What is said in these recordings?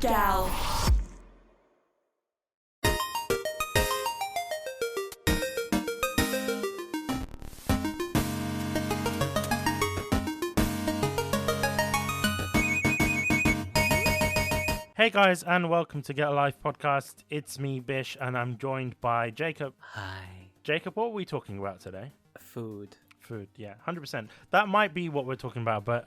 GALP. Hey guys, and welcome to Get a Life podcast. It's me, Bish, and I'm joined by Jacob. Hi. Jacob, what are we talking about today? Food. Food, yeah, 100%. That might be what we're talking about, but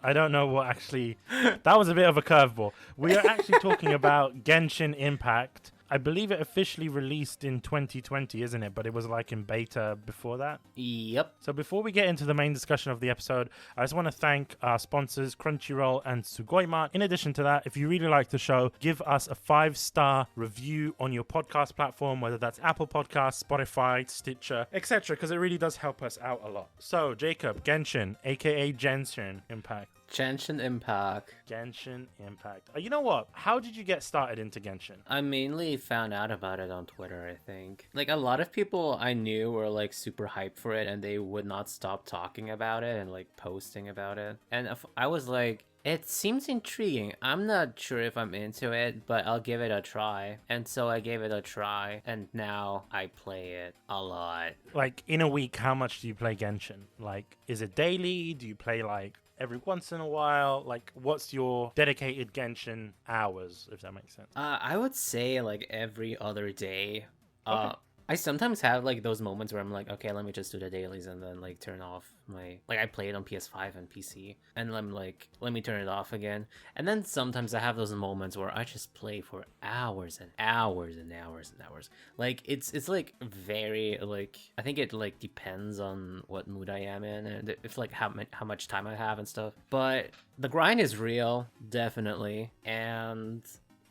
I don't know what actually... That was a bit of a curveball. We are actually talking about Genshin Impact. I believe it officially released in 2020, isn't it? But it was like in beta before that. Yep. So before we get into the main discussion of the episode, I just want to thank our sponsors, Crunchyroll and Sugoima. In addition to that, if you really like the show, give us a 5-star review on your podcast platform, whether that's Apple Podcasts, Spotify, Stitcher, etc., because it really does help us out a lot. So, Jacob, Genshin, aka Genshin Impact. Genshin Impact. Genshin Impact. You know what? How did you get started into Genshin? I mainly found out about it on Twitter, I think. Like, a lot of people I knew were, like, super hyped for it, and they would not stop talking about it and, like, posting about it. And I was like, it seems intriguing. I'm not sure if I'm into it, but I'll give it a try. And so I gave it a try, and now I play it a lot. Like, in a week, how much do you play Genshin? Like, is it daily? Do you play, like, every once in a while? Like, what's your dedicated Genshin hours, if that makes sense? I would say, like, every other day. Okay. I sometimes have, like, those moments where I'm like, okay, let me just do the dailies and then, like, turn off my... Like, I play it on PS5 and PC, and I'm like, let me turn it off again. And then sometimes I have those moments where I just play for hours and hours and hours and hours. Like, it's like, very, like... I think it, like, depends on what mood I am in, and if, like, how much time I have and stuff. But the grind is real, definitely, and...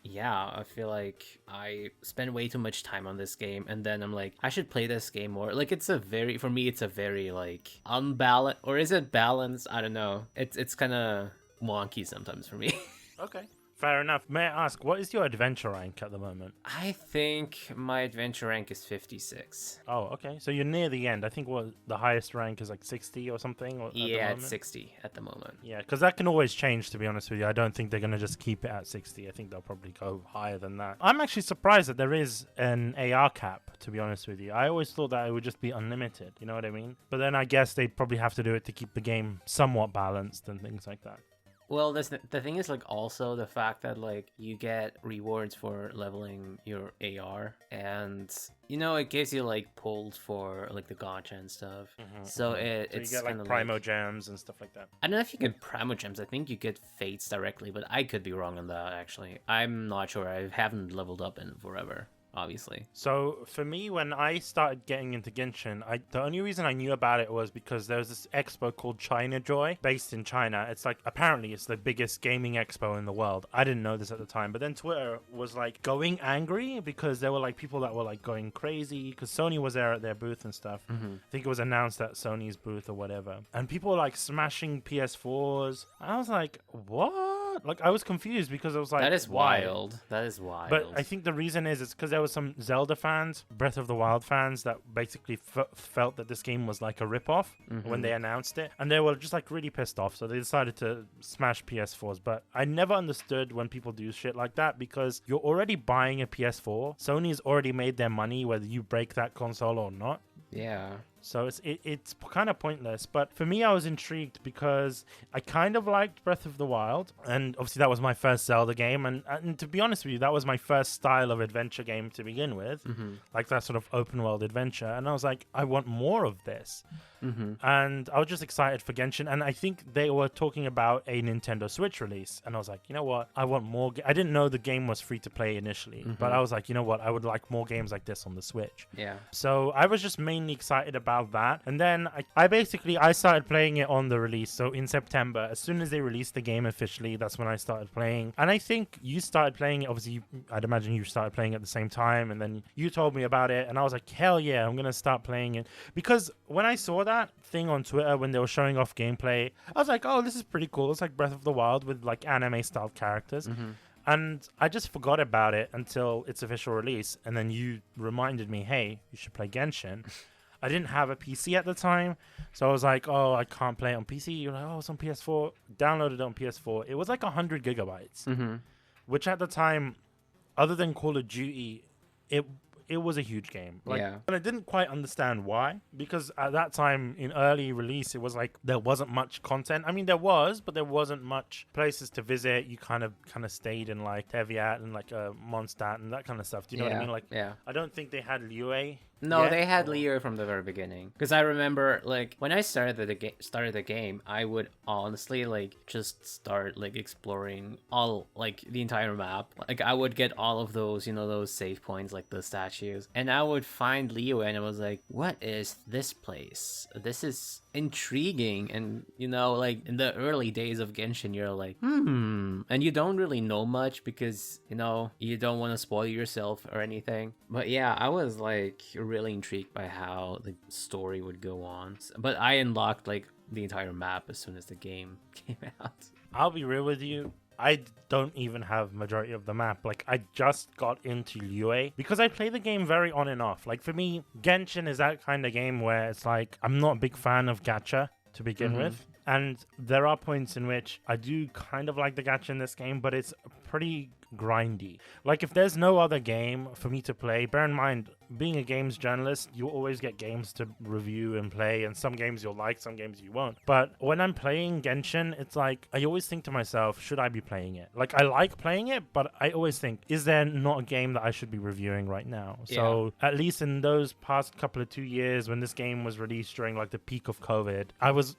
Yeah, I feel like I spend way too much time on this game, and then I'm like, I should play this game more. Like, for me, it's a very, like, unbalanced, or is it balanced? I don't know. It's kind of wonky sometimes for me. Okay. Fair enough. May I ask, what is your adventure rank at the moment? I think my adventure rank is 56. Oh, okay. So you're near the end. I think the highest rank is like 60 or something? Yeah, it's 60 at the moment. Yeah, because that can always change, to be honest with you. I don't think they're going to just keep it at 60. I think they'll probably go higher than that. I'm actually surprised that there is an AR cap, to be honest with you. I always thought that it would just be unlimited, you know what I mean? But then I guess they probably have to do it to keep the game somewhat balanced and things like that. Well, the thing is, like, also the fact that, like, you get rewards for leveling your AR, and, you know, it gives you, like, pulls for, like, the gacha and stuff. So it's you get, like, primo gems and stuff like that. I don't know if you get primo gems. I think you get fates directly, but I could be wrong on that, actually. I'm not sure. I haven't leveled up in forever, obviously. So for me, when I started getting into Genshin, the only reason I knew about it was because there was this expo called China Joy based in China. It's like, apparently it's the biggest gaming expo in the world. I didn't know this at the time, but then Twitter was like going angry because there were like people that were like going crazy because Sony was there at their booth and stuff. I think it was announced at Sony's booth or whatever, and people were like smashing PS4s. I was like, what? Like, I was confused because I was like, that is why? wild. That is wild. But I think the reason is it's because there was some Zelda fans, Breath of the Wild fans, that basically felt that this game was like a ripoff when they announced it. And they were just like really pissed off. So they decided to smash PS4s. But I never understood when people do shit like that because you're already buying a PS4. Sony's already made their money whether you break that console or not. Yeah. So it's kind of pointless. But for me, I was intrigued because I kind of liked Breath of the Wild. And obviously that was my first Zelda game. And to be honest with you, that was my first style of adventure game to begin with. Like that sort of open world adventure. And I was like, I want more of this. And I was just excited for Genshin. And I think they were talking about a Nintendo Switch release. And I was like, you know what? I want more. I didn't know the game was free to play initially. But I was like, you know what? I would like more games like this on the Switch. Yeah. So I was just mainly excited about that. And then I started playing it on the release. So in September, as soon as they released the game officially, that's when I started playing. And I think you started playing it. Obviously, I'd imagine you started playing at the same time. And then you told me about it. And I was like, hell yeah, I'm going to start playing it. Because when I saw that thing on Twitter when they were showing off gameplay, I was like, oh, this is pretty cool. It's like Breath of the Wild with like anime style characters. And I just forgot about it until its official release. And then you reminded me, hey, you should play Genshin. I didn't have a PC at the time, so I was like, oh, I can't play it on PC. You're like, oh, it's on PS4. Downloaded it on PS4. It was like 100 gigabytes. which at the time, other than Call of Duty, it was a huge game. Like, Yeah. and I didn't quite understand why, because at that time in early release, it was like there wasn't much content. I mean, there was, but there wasn't much places to visit. You kind of stayed in like Teviat and like Mondstadt and that kind of stuff. Do you know what I mean? Like, yeah. I don't think they had Liyue. No, yet, they had or- Leo from the very beginning. Because I remember, like, when I started the game, I would honestly like just start like exploring all like the entire map. Like, I would get all of those, you know, those save points, like the statues, and I would find Leo, and I was like, "What is this place? This is intriguing." And you know, like in the early days of Genshin, you're like, and you don't really know much because you know you don't want to spoil yourself or anything. But yeah, I was like really intrigued by how the story would go on. But I unlocked like the entire map as soon as the game came out. I'll be real with you. I don't even have majority of the map. Like, I just got into Liyue because I play the game very on and off. Like, for me, Genshin is that kind of game where it's like, I'm not a big fan of Gacha to begin with. And there are points in which I do kind of like the Gacha in this game, but it's pretty grindy. Like, if there's no other game for me to play, bear in mind, being a games journalist, you always get games to review and play, and some games you'll like, some games you won't. But when I'm playing Genshin, it's like, I always think to myself, should I be playing it? Like, I like playing it, but I always think, is there not a game that I should be reviewing right now? So, at least in those past couple of 2 years, when this game was released during, like, the peak of COVID,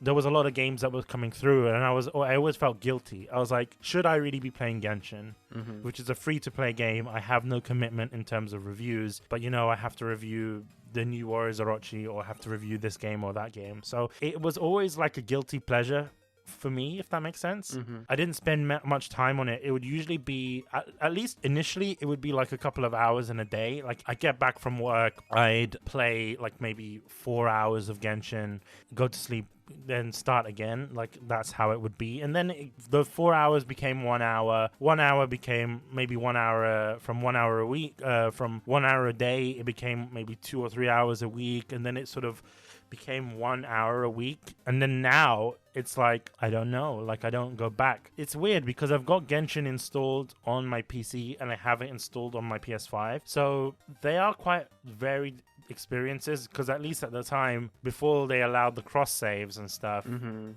there was a lot of games that was coming through, and I always felt guilty. I was like, should I really be playing Genshin? Which is a free-to-play game. I have no commitment in terms of reviews, but you know, I have to review the new Warriors Orochi, or have to review this game or that game. So it was always like a guilty pleasure for me, if that makes sense. I didn't spend much time on it. It would usually be, at least initially, it would be like a couple of hours in a day. Like, I get back from work, I'd play like maybe 4 hours of Genshin, go to sleep, then start again. Like, that's how it would be. And then the 4 hours became 1 hour. 1 hour became maybe 1 hour, from 1 hour a week, from 1 hour a day, it became maybe 2 or 3 hours a week. And then it sort of became 1 hour a week. And then now it's like, I don't know, like, I don't go back. It's weird because I've got Genshin installed on my PC and I have it installed on my PS5. So they are quite varied experiences, because at least at the time, before they allowed the cross saves and stuff,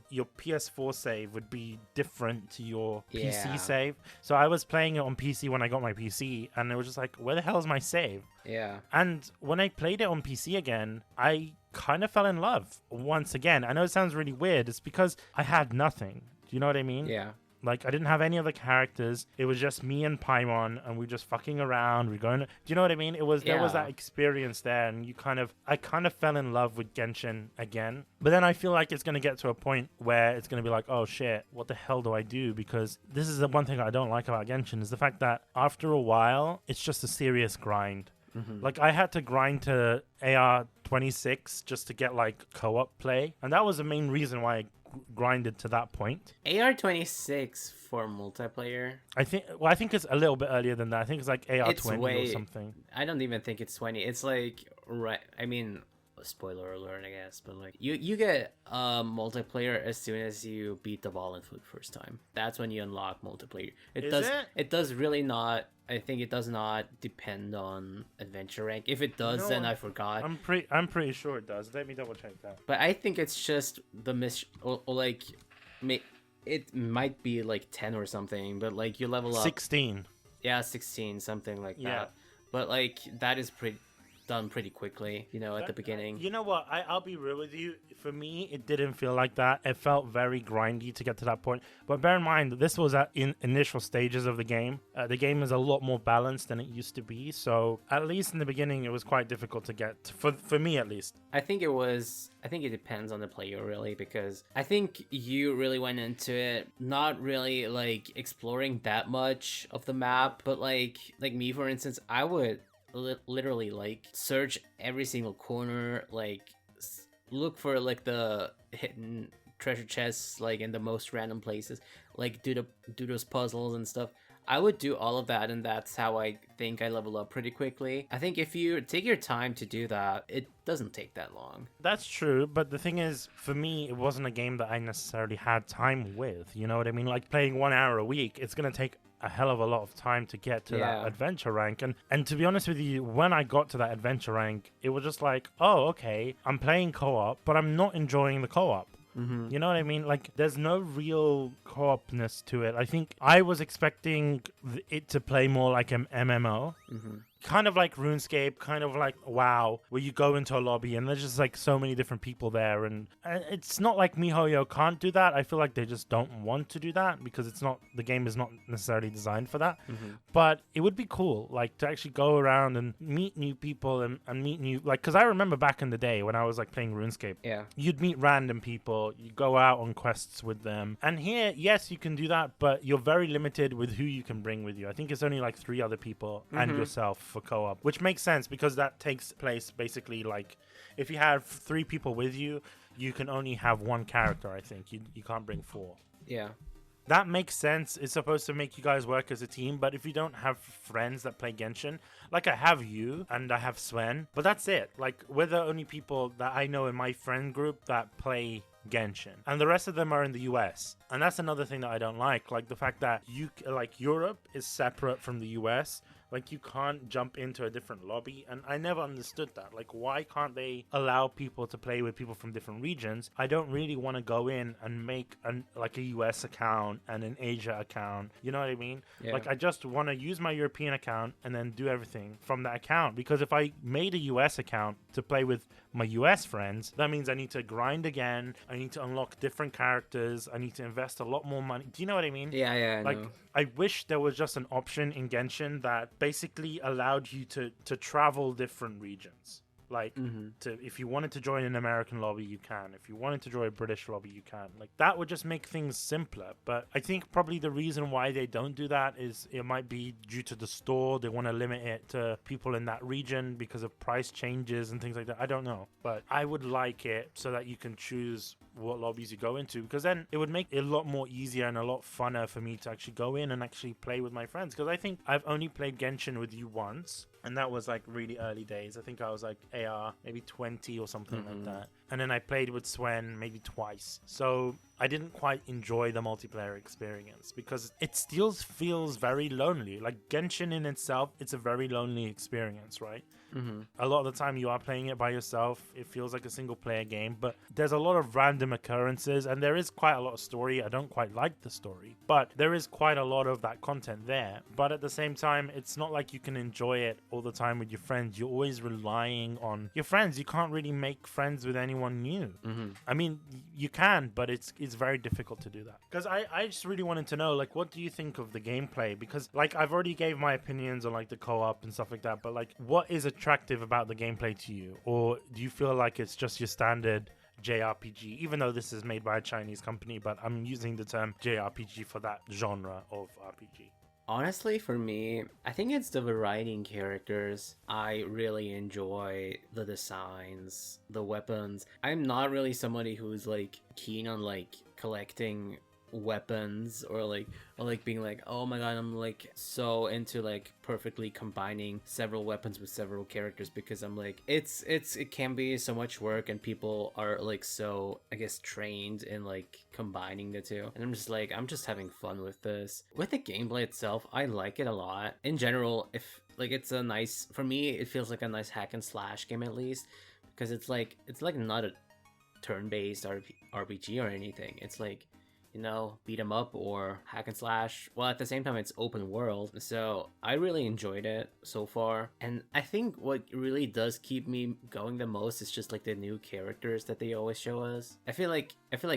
your PS4 save would be different to your PC save. So I was playing it on PC when I got my PC, and it was just like, where the hell is my save? Yeah. And when I played it on PC again, I kind of fell in love once again. I know it sounds really weird. It's because I had nothing. Do you know what I mean? Yeah. Like, I didn't have any other characters. It was just me and Paimon, and we just fucking around. We're going to... Do you know what I mean? There was that experience there, and I kind of fell in love with Genshin again. But then I feel like it's going to get to a point where it's going to be like, oh shit, what the hell do I do? Because this is the one thing I don't like about Genshin, is the fact that after a while, it's just a serious grind. Like, I had to grind to AR 26 just to get like co-op play, and that was the main reason why I grinded to that point. AR26 for multiplayer? I think it's a little bit earlier than that. I think it's like AR20 or something. I don't even think it's 20. It's like, right, I mean, spoiler alert, I guess, but like you get multiplayer as soon as you beat the Ball for the first time. That's when you unlock multiplayer. It does really not. I think it does not depend on adventure rank. If it does, then I forgot. I'm pretty sure it does. Let me double check that. But I think it's just the mission, or like, it might be like 10 or something. But like, you level up 16. Yeah, 16, something like that. But like, that is done pretty quickly, you know, at the beginning. You know what? I'll be real with you. For me, it didn't feel like that. It felt very grindy to get to that point. But bear in mind, this was in initial stages of the game. The game is a lot more balanced than it used to be. So at least in the beginning, it was quite difficult to get, for me at least. I think it depends on the player, really, because I think you really went into it not really like exploring that much of the map, but like me, for instance, I would literally like search every single corner, like look for like the hidden treasure chests, like in the most random places, like do those puzzles and stuff. I would do all of that, and that's how I think I level up pretty quickly. I think if you take your time to do that, it doesn't take that long. That's true, but the thing is, for me, it wasn't a game that I necessarily had time with. You know what I mean? Like, playing 1 hour a week, it's going to take a hell of a lot of time to get to that Yeah. adventure rank. And to be honest with you, when I got to that adventure rank, it was just like, oh, okay, I'm playing co-op, but I'm not enjoying the co-op. You know what I mean? Like, there's no real co-opness to it. I think I was expecting it to play more like an MMO. Kind of like RuneScape, kind of like WoW, where you go into a lobby and there's just like so many different people there. And it's not like MiHoYo can't do that. I feel like they just don't want to do that because the game is not necessarily designed for that. But it would be cool, like, to actually go around and meet new people and meet new, like, because I remember back in the day when I was like playing RuneScape, you'd meet random people, you go out on quests with them. And here, yes, you can do that, but you're very limited with who you can bring with you. I think it's only like 3 other people and yourself for co-op, which makes sense because that takes place basically like if you have 3 people with you, you can only have 1 character. I think you can't bring 4. That makes sense. It's supposed to make you guys work as a team, but if you don't have friends that play Genshin, like I have you and I have Sven, but that's it. Like, we're the only people that I know in my friend group that play Genshin, and the rest of them are in the US. And that's another thing that I don't like the fact that Europe is separate from the US. Like, you can't jump into a different lobby, and I never understood that. Like, why can't they allow people to play with people from different regions? I don't really want to go in and make a US account and an Asia account. You know what I mean? Like, I just want to use my European account and then do everything from that account. Because if I made a US account to play with my US friends, that means I need to grind again. I need to unlock different characters. I need to invest a lot more money. Do you know what I mean? Yeah, like, I wish there was just an option in Genshin that basically allowed you to travel different regions. Like, if you wanted to join an American lobby, you can. If you wanted to join a British lobby, you can. Like, that would just make things simpler. But I think probably the reason why they don't do that is it might be due to the store. They want to limit it to people in that region because of price changes and things like that. I don't know. But I would like it so that you can choose what lobbies you go into, because then it would make it a lot more easier and a lot funner for me to actually go in and actually play with my friends. Because I think I've only played Genshin with you once, and that was like really early days. I think I was like AR maybe 20 or something like that, and then I played with Swen maybe twice. So I didn't quite enjoy the multiplayer experience because it still feels very lonely. Like, Genshin in itself, it's a very lonely experience, right? A lot of the time you are playing it by yourself. It feels like a single player game, but there's a lot of random occurrences and there is quite a lot of story. I don't quite like the story, but there is quite a lot of that content there. But at the same time, it's not like you can enjoy it all the time with your friends. You're always relying on your friends. You can't really make friends with anyone new. I mean, you can, but it's very difficult to do that. Because I just really wanted to know, like, what do you think of the gameplay? Because, like, I've already gave my opinions on, like, the co-op and stuff like that, but, like, what is attractive about the gameplay to you? Or do you feel like it's just your standard JRPG, even though this is made by a Chinese company, but I'm using the term JRPG for that genre of RPG? Honestly, for me, I think it's the variety in characters. I really enjoy the designs, the weapons. I'm not really somebody who's like keen on like collecting weapons or like being like, oh my god, I'm like so into like perfectly combining several weapons with several characters, because I'm like it can be so much work and people are like so, I guess, trained in like combining the two, and I'm just like, I'm just having fun with this. With the gameplay itself, I like it a lot in general. If like, it's a nice, for me it feels like a nice hack and slash game, at least, because it's like not a turn-based RPG or anything. It's like, you know, beat 'em up or hack and slash. Well, at the same time, it's open world. So I really enjoyed it so far. And I think what really does keep me going the most is just like the new characters that they always show us. I feel like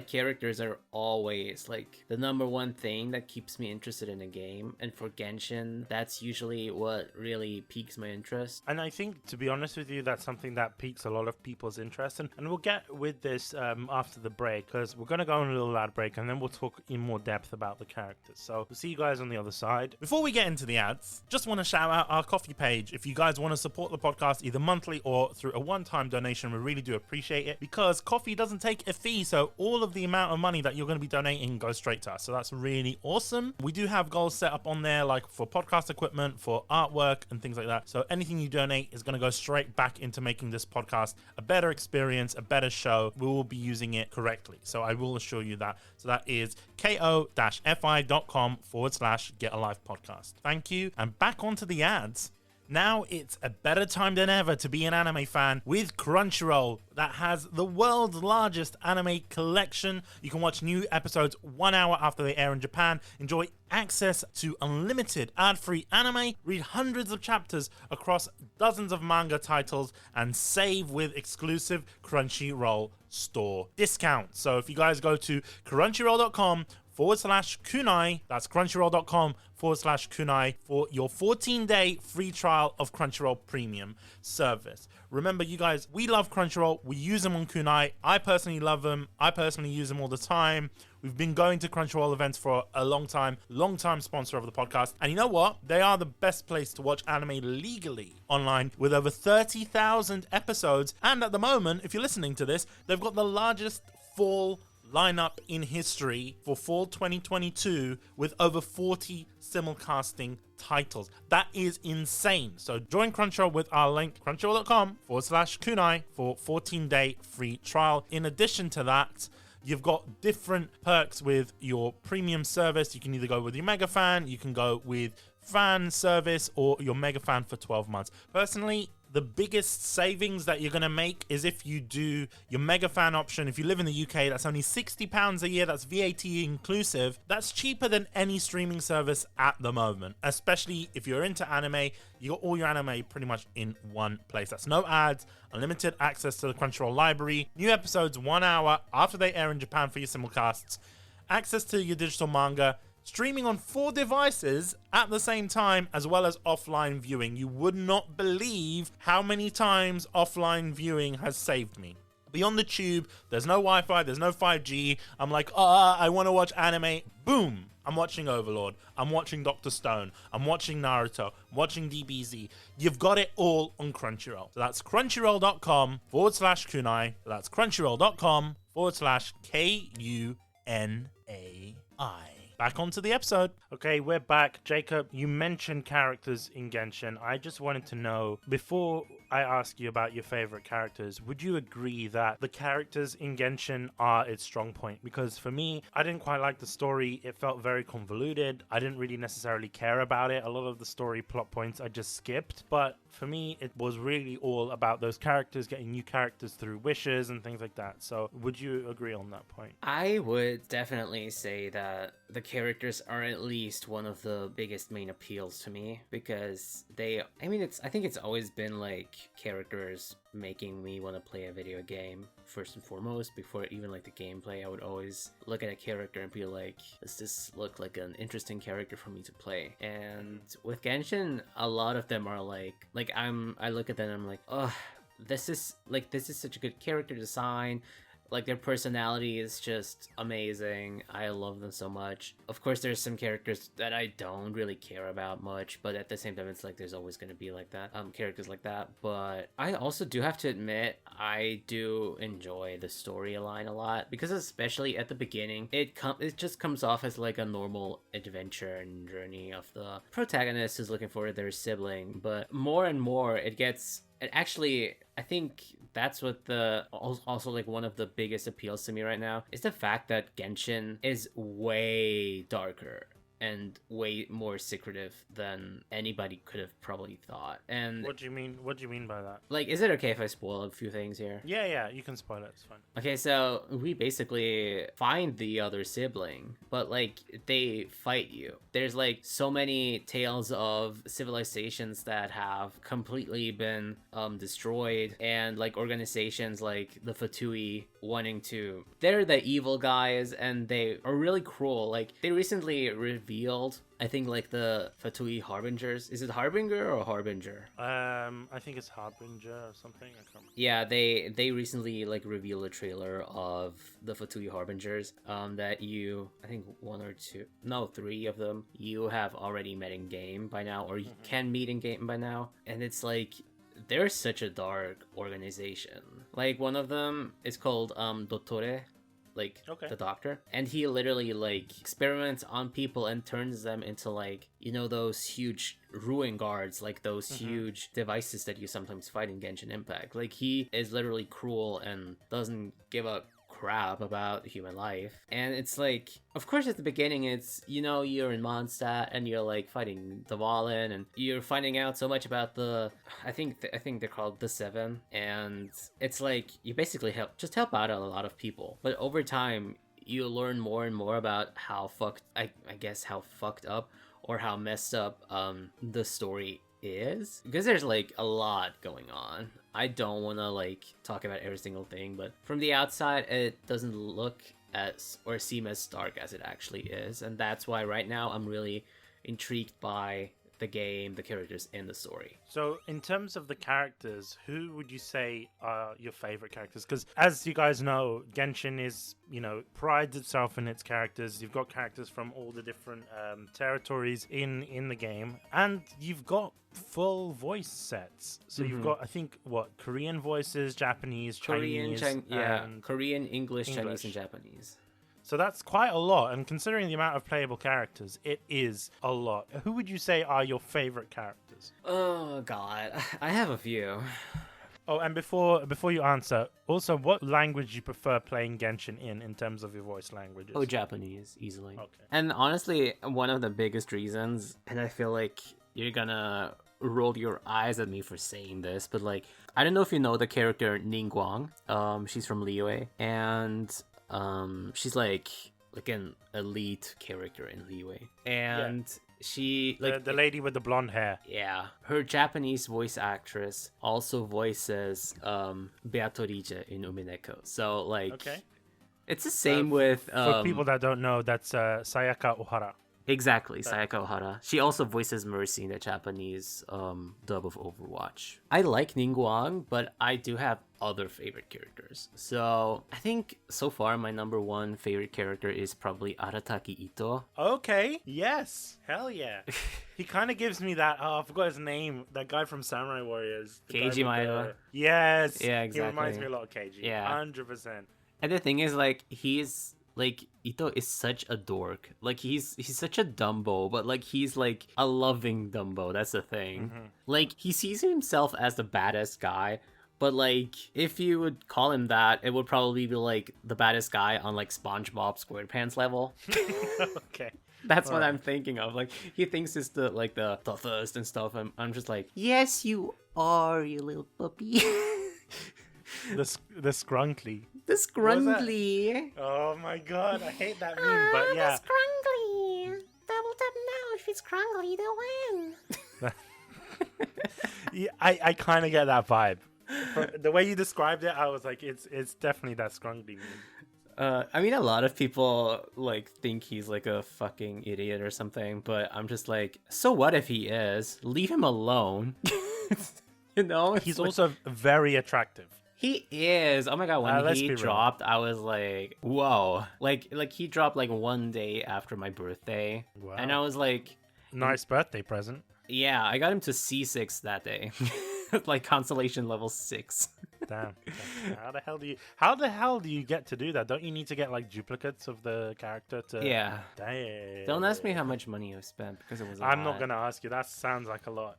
characters are always like the number one thing that keeps me interested in a game. And for Genshin, that's usually what really piques my interest. And I think, to be honest with you, that's something that piques a lot of people's interest. And we'll get with this after the break, because we're going to go on a little ad break and then we'll talk in more depth about the characters. So we'll see you guys on the other side. Before we get into the ads, just want to shout out our coffee page. If you guys want to support the podcast either monthly or through a one-time donation, we really do appreciate it, because coffee doesn't take a fee. So all of the amount of money that you're going to be donating goes straight to us. So that's really awesome. We do have goals set up on there, like for podcast equipment, for artwork and things like that. So anything you donate is going to go straight back into making this podcast a better experience, a better show. We will be using it correctly. So I will assure you that. So that is ko-fi.com/GetAlivePodcast. Thank you. And back onto the ads. Now it's a better time than ever to be an anime fan with Crunchyroll that has the world's largest anime collection. You can watch new episodes 1 hour after they air in Japan, enjoy access to unlimited ad-free anime, read hundreds of chapters across dozens of manga titles, and save with exclusive Crunchyroll store discounts. So if you guys go to crunchyroll.com/kunai, that's crunchyroll.com/kunai for your 14-day free trial of Crunchyroll Premium service. Remember, you guys, we love Crunchyroll. We use them on Kunai. I personally love them. I personally use them all the time. We've been going to Crunchyroll events for a long time sponsor of the podcast. And you know what? They are the best place to watch anime legally online with over 30,000 episodes. And at the moment, if you're listening to this, they've got the largest fall lineup in history for fall 2022 with over 40 simulcasting titles. That is insane. So join Crunchyroll with our link, crunchyroll.com/kunai for 14-day free trial. In addition to that, you've got different perks with your premium service. You can either go with your mega fan, you can go with fan service, or your mega fan for 12 months. Personally, the biggest savings that you're going to make is if you do your mega fan option. If you live in the UK, that's only £60 a year. That's VAT inclusive. That's cheaper than any streaming service at the moment, especially if you're into anime. You got all your anime pretty much in one place. That's no ads, unlimited access to the Crunchyroll library, new episodes 1 hour after they air in Japan for your simulcasts, access to your digital manga, streaming on 4 devices at the same time, as well as offline viewing. You would not believe how many times offline viewing has saved me. Beyond the tube, there's no Wi-Fi, there's no 5G. I'm like, I want to watch anime. Boom! I'm watching Overlord. I'm watching Dr. Stone. I'm watching Naruto. I'm watching DBZ. You've got it all on Crunchyroll. So that's crunchyroll.com/kunai. That's crunchyroll.com/KUNAI. Back onto the episode. Okay, we're back. Jacob, you mentioned characters in Genshin. I just wanted to know, before I ask you about your favorite characters, would you agree that the characters in Genshin are its strong point? Because for me, I didn't quite like the story. It felt very convoluted. I didn't really necessarily care about it. A lot of the story plot points I just skipped. But for me, it was really all about those characters, getting new characters through wishes and things like that. So would you agree on that point? I would definitely say that the characters are at least one of the biggest main appeals to me, because I think it's always been like characters making me want to play a video game first and foremost. Before even like the gameplay, I would always look at a character and be like, does this look like an interesting character for me to play? And with Genshin, a lot of them are like I look at them and I'm like, oh, this is such a good character design. Like, their personality is just amazing. I love them so much. Of course, there's some characters that I don't really care about much, but at the same time, it's like there's always going to be like that, characters like that. But I also do have to admit, I do enjoy the storyline a lot, because especially at the beginning, it just comes off as like a normal adventure and journey of the protagonist who's looking for their sibling. But more and more, I think that's what also like one of the biggest appeals to me right now is the fact that Genshin is way darker and way more secretive than anybody could have probably thought. And what do you mean by that? Like, is it okay if I spoil a few things here? Yeah, you can spoil it, it's fine. Okay, so we basically find the other sibling, but like they fight you. There's like so many tales of civilizations that have completely been destroyed, and like organizations like the Fatui they're the evil guys, and they are really cruel. Like, they recently revealed, I think, like the Fatui Harbingers. Is it Harbinger or Harbinger? I think it's Harbinger or something. I can't remember. Yeah, they recently like revealed a trailer of the Fatui Harbingers. That I think 3 of them you have already met in game by now, or you can meet in game by now, and it's like, they're such a dark organization. Like, one of them is called Dottore, like Okay. the doctor, and he literally like experiments on people and turns them into like, you know, those huge ruin guards, like those huge devices that you sometimes fight in Genshin Impact. Like he is literally cruel and doesn't give a crap about human life. And it's like, of course at the beginning it's, you know, you're in Mondstadt and you're like fighting the Valen and you're finding out so much about the I think they're called the Seven, and it's like you basically help out a lot of people, but over time you learn more and more about how fucked I guess how fucked up or how messed up the story is, because there's like a lot going on. I don't want to like talk about every single thing, but from the outside it doesn't look as or seem as dark as it actually is, and that's why right now I'm really intrigued by the game, the characters, and the story. So, in terms of the characters, who would you say are your favorite characters? Because, as you guys know, Genshin is, you know, prides itself in its characters. You've got characters from all the different territories in the game, and you've got full voice sets. So you've got, I think, what, Korean voices, Japanese, Chinese, Korean, English, Chinese, and Japanese. So that's quite a lot, and considering the amount of playable characters, it is a lot. Who would you say are your favorite characters? Oh god, I have a few. Oh, and before you answer, also, what language you prefer playing Genshin in terms of your voice languages? Oh, Japanese, easily. Okay. And honestly, one of the biggest reasons, and I feel like you're gonna roll your eyes at me for saying this, but like, I don't know if you know the character Ningguang. She's from Liyue, and she's like an elite character in Liyue, and she like the lady with the blonde hair. Yeah, her Japanese voice actress also voices Beatrice in Umineko. So like, Okay. It's the same with for people that don't know, that's Sayaka Ohara. Exactly, Sayaka Ohara. She also voices Mercy in the Japanese dub of Overwatch. I like Ningguang, but I do have other favorite characters. So I think so far my number one favorite character is probably Arataki Ito. Okay, yes, hell yeah. He kind of gives me that, I forgot his name, that guy from Samurai Warriors. Keiji Maeda. Yes. Yeah, exactly. He reminds me a lot of Keiji. Yeah. 100%. And the thing is, like, he's like, Ito is such a dork. Like, he's such a Dumbo, but like he's like a loving Dumbo. That's the thing. Like, he sees himself as the baddest guy, but like, if you would call him that, it would probably be like the baddest guy on like SpongeBob SquarePants level. Okay. That's what I'm thinking of. Like, he thinks it's the toughest and stuff. I'm just like, yes, you are, you little puppy. The scrunkly. The scrunkly. Oh my god, I hate that meme, but yeah. The scrunkly. Double tap now if it's scrunkly to win. Yeah, I kind of get that vibe. The way you described it, I was like, it's definitely that scrunkly meme. I mean, a lot of people like think he's like a fucking idiot or something, but I'm just like, so what if he is? Leave him alone. You know, he's like, also very attractive. He is. Oh my god, when he dropped, I was like, whoa. Like he dropped like one day after my birthday. Wow. And I was like, nice birthday present. Yeah, I got him to C6 that day. Like constellation level 6. Damn. How the hell do you get to do that? Don't you need to get like duplicates of the character to? Yeah. Damn. Don't ask me how much money you spent, because it was I'm not gonna ask you. That sounds like a lot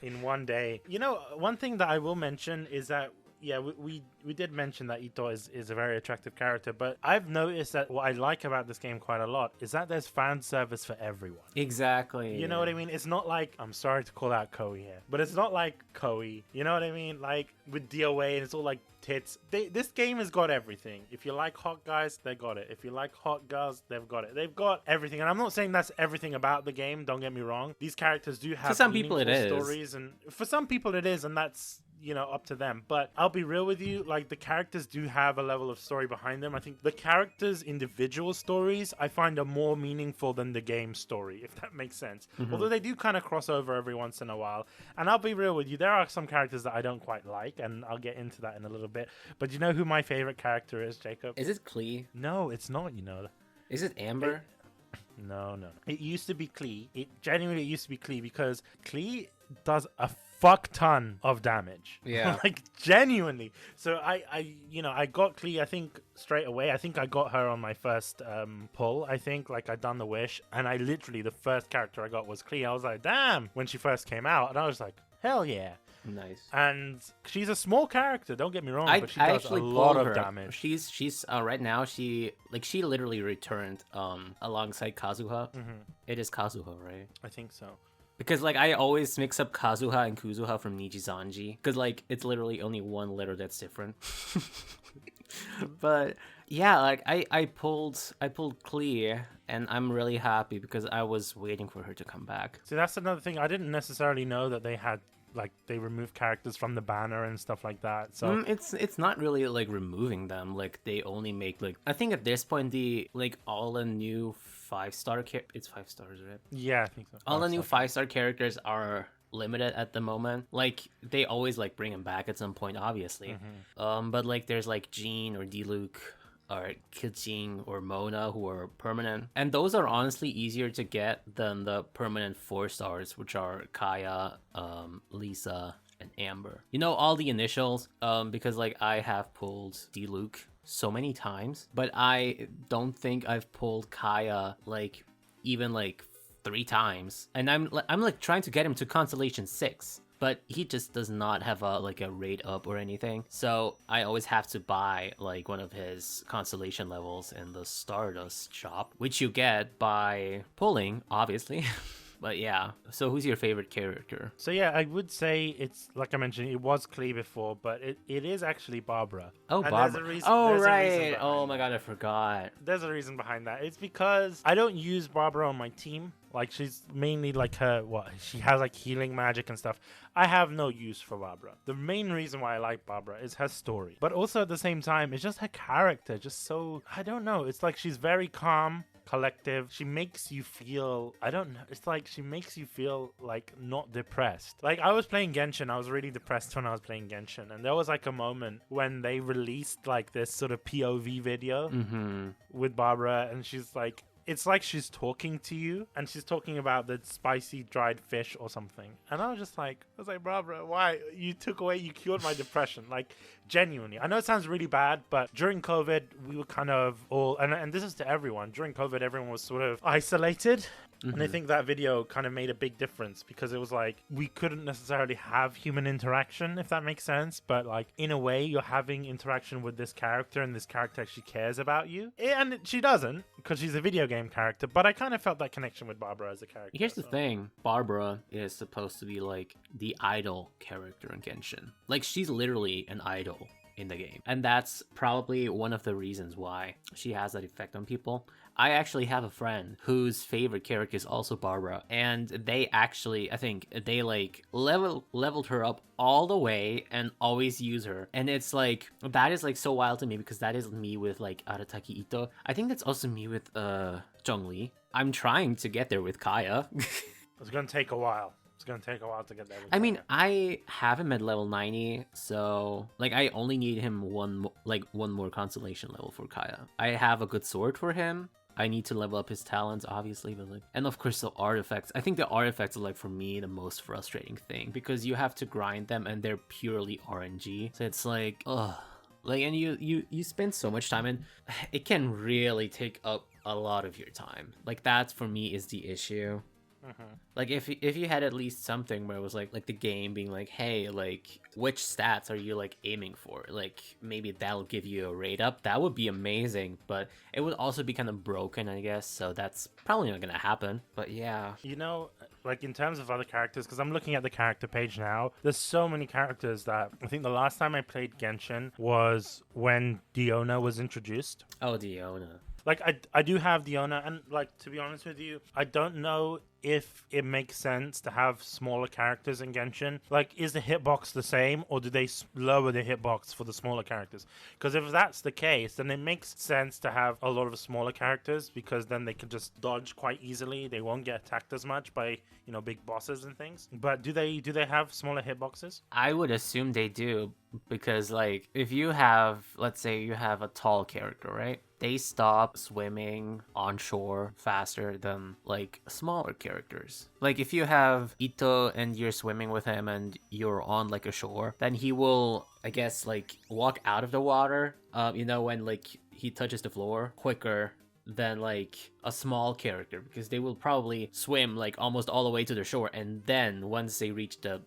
in one day. You know, one thing that I will mention is that, yeah, we did mention that Ito is a very attractive character, but I've noticed that what I like about this game quite a lot is that there's fan service for everyone. Exactly. You know what I mean? It's not like, I'm sorry to call out Koei here, but it's not like Koei. You know what I mean? Like with DOA, and it's all like tits. This game has got everything. If you like hot guys, they got it. If you like hot girls, they've got it. They've got everything. And I'm not saying that's everything about the game. Don't get me wrong. These characters do have for some people it is stories, and for some people it is, and that's, you know, up to them. But I'll be real with you, like, the characters do have a level of story behind them. I think the characters' individual stories I find are more meaningful than the game story, if that makes sense. Although they do kind of cross over every once in a while. And I'll be real with you, there are some characters that I don't quite like, and I'll get into that in a little bit. But you know who my favorite character is, Jacob? Is it Klee? No, it's not, you know. Is it Amber? No. It used to be Klee. It genuinely used to be Klee, because Klee does a fuck ton of damage. Yeah. Like genuinely. So I got Klee, I think straight away. I think I got her on my first pull. I think like I done the wish, and I literally the first character I got was Klee. I was like, damn, when she first came out, and I was like, hell yeah. Nice. And she's a small character, don't get me wrong, but she I does a actually lot pulled of her. damage. She's right now she literally returned alongside Kazuha. It is Kazuha, right? I think so. Because like I always mix up Kazuha and Kuzuha from Nijizanji, because like it's literally only one letter that's different. But yeah, like I pulled Klee, and I'm really happy because I was waiting for her to come back. See, that's another thing. I didn't necessarily know that they had like they removed characters from the banner and stuff like that. So It's not really like removing them. Like they only make like I think at this point the like all the new 5-star it's 5 stars, right? yeah, I think so. All the new 5-star characters are limited at the moment. Like they always like bring them back at some point, obviously. But like there's like Jean or Diluc or Kijing or Mona who are permanent, and those are honestly easier to get than the permanent 4 stars, which are Kaya, Lisa, and Amber. You know, all the initials, because like I have pulled Diluc so many times, but I don't think I've pulled Kaya like even like 3 times, and I'm like trying to get him to Constellation 6. But he just does not have a like a rate up or anything. So I always have to buy like one of his constellation levels in the Stardust shop, which you get by pulling, obviously. But yeah, so who's your favorite character? So yeah, I would say it's like I mentioned, it was Klee before, but it is actually Barbara. Oh, And Barbara. there's a reason- Oh, there's a reason right. behind Oh my that. god, I forgot. There's a reason behind that. It's because I don't use Barbara on my team. Like she's mainly like she has like healing magic and stuff. I have no use for Barbara. The main reason why I like Barbara is her story, but also at the same time, it's just her character. Just so I don't know. It's like she's very calm, collective. She makes you feel, I don't know, it's like she makes you feel like not depressed. Like I was playing Genshin, I was really depressed when I was playing Genshin, and there was like a moment when they released like this sort of POV video with Barbara, and she's like, it's like she's talking to you, and she's talking about the spicy dried fish or something. And I was like, Barbara, why? You cured my depression. Like, genuinely. I know it sounds really bad, but during COVID, we were kind of all, and this is to everyone, during COVID, everyone was sort of isolated. And I think that video kind of made a big difference because it was like we couldn't necessarily have human interaction, if that makes sense. But like in a way, you're having interaction with this character, and this character actually cares about you. And she doesn't because she's a video game character. But I kind of felt that connection with Barbara as a character. Here's the thing. Barbara is supposed to be like the idol character in Genshin. Like she's literally an idol in the game. And that's probably one of the reasons why she has that effect on people. I actually have a friend whose favorite character is also Barbara, and they actually, I think they like leveled her up all the way and always use her. And it's like, that is like so wild to me because that is me with like Arataki Ito. I think that's also me with Zhongli. I'm trying to get there with Kaya. It's going to take a while. It's going to take a while to get there. I mean, I have him at level 90, so like I only need him one more constellation level for Kaya. I have a good sword for him. I need to level up his talents, obviously, but like, and of course the artifacts. I think the artifacts are like for me the most frustrating thing because you have to grind them and they're purely RNG. So it's like, ugh. Like, and you spend so much time, and it can really take up a lot of your time. Like that for me is the issue. Like if you had at least something where it was like the game being like, hey, like which stats are you like aiming for? Like maybe that'll give you a rate up. That would be amazing, but it would also be kind of broken, I guess. So that's probably not gonna happen. But yeah, you know, like in terms of other characters, because I'm looking at the character page now, there's so many characters that I think the last time I played Genshin was when Diona was introduced. Oh, Diona. Like, I do have Diona, and, like, to be honest with you, I don't know if it makes sense to have smaller characters in Genshin. Like, is the hitbox the same, or do they lower the hitbox for the smaller characters? Because if that's the case, then it makes sense to have a lot of smaller characters, because then they can just dodge quite easily. They won't get attacked as much by, you know, big bosses and things. But do they have smaller hitboxes? I would assume they do, because, like, if you have, let's say you have a tall character, right? they stop swimming on shore faster than like smaller characters. Like if you have Ito and you're swimming with him and you're on like a shore, then he will, I guess, like walk out of the water, when like he touches the floor quicker than like a small character, because they will probably swim like almost all the way to the shore, and then once they reach the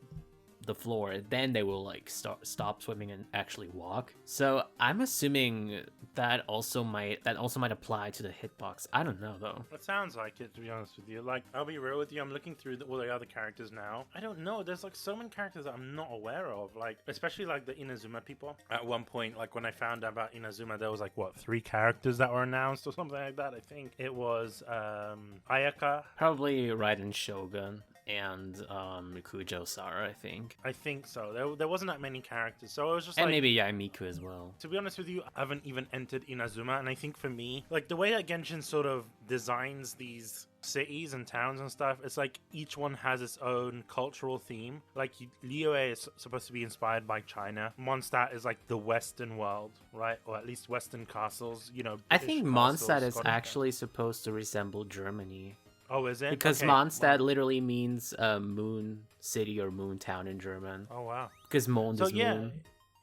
floor, then they will like stop swimming and actually walk. So I'm assuming that also might apply to the hitbox. I don't know though. It sounds like it, to be honest with you. Like, I'll be real with you, I'm looking through all the other characters now. I don't know, there's like so many characters that I'm not aware of, like especially like the Inazuma people. At one point, like when I found out about Inazuma, there was like 3 characters that were announced or something like that. I think it was Ayaka. Probably Raiden Shogun and Mikujo Sara, I think so. There wasn't that many characters, so I was just and like, maybe Miku as well. to be honest with you, I haven't even entered Inazuma, and I think for me, like the way that Genshin sort of designs these cities and towns and stuff, it's like each one has its own cultural theme. Like Liyue is supposed to be inspired by China. Mondstadt is like the Western world, right? Or at least Western castles, I think Mondstadt is actually supposed to resemble Germany. Oh, is it? Because okay. Mondstadt literally means moon city or moon town in German. Oh, wow. Because Mond is moon.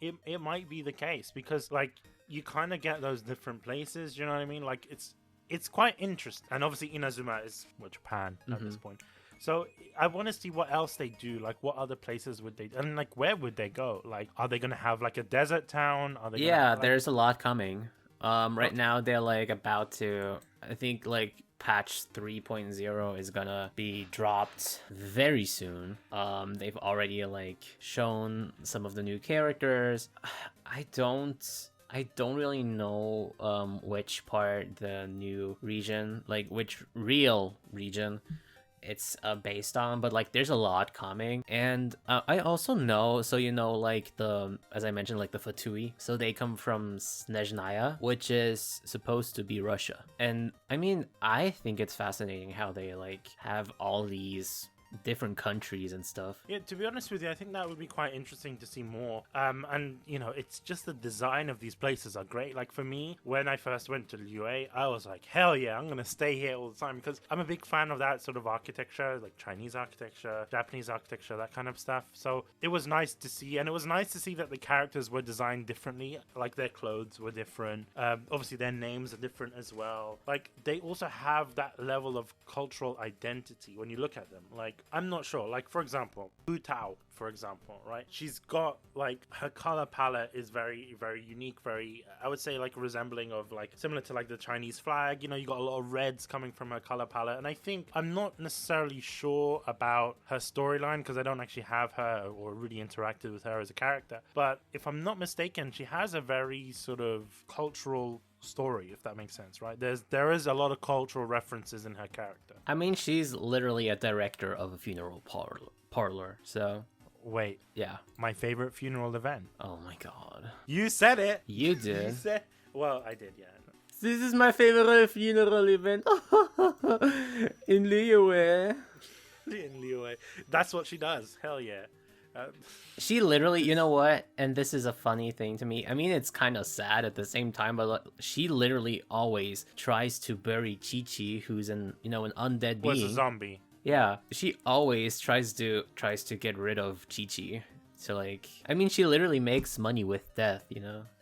It might be the case, because like you kind of get those different places, you know what I mean? Like it's quite interesting. And obviously Inazuma is Japan at this point. So I want to see what else they do. Like, what other places would they, and like where would they go? Like, are they gonna have like a desert town? Are they there's a lot coming. Right now they're like about to, I think like patch 3.0 is gonna be dropped very soon. They've already like shown some of the new characters. I don't really know which part the new region, like which real region it's based on, but like there's a lot coming. And I also know, so like as I mentioned, like the Fatui, so they come from Snezhnaya, which is supposed to be Russia. And I mean, I think it's fascinating how they like have all these different countries and stuff. Yeah, to be honest with you, I think that would be quite interesting to see more. And it's just the design of these places are great. Like for me, when I first went to Liyue, I was like, hell yeah, I'm gonna stay here all the time, because I'm a big fan of that sort of architecture, like Chinese architecture, Japanese architecture, that kind of stuff. So it was nice to see, and it was nice to see that the characters were designed differently. Like their clothes were different. Obviously their names are different as well. Like they also have that level of cultural identity when you look at them. Like, I'm not sure. Like, for example, Hu Tao, for example, right? She's got, like, her color palette is very, very unique, very, I would say, like, resembling of, like, similar to, like, the Chinese flag. You got a lot of reds coming from her color palette. And I think, I'm not necessarily sure about her storyline, because I don't actually have her or really interacted with her as a character. But if I'm not mistaken, she has a very sort of cultural story, if that makes sense, right? There is a lot of cultural references in her character. I mean, she's literally a director of a funeral parlor, so wait, yeah, my favorite funeral event. Oh my god, you said it. You did. Well, I did, yeah. This is my favorite funeral event. In Liyue. In Liyue. That's what she does. Hell yeah. She literally, you know what? And this is a funny thing to me. I mean, it's kind of sad at the same time, but she literally always tries to bury Chi-Chi, who's an undead being. Was a zombie. Yeah, she always tries to get rid of Chi-Chi. So like, I mean, she literally makes money with death,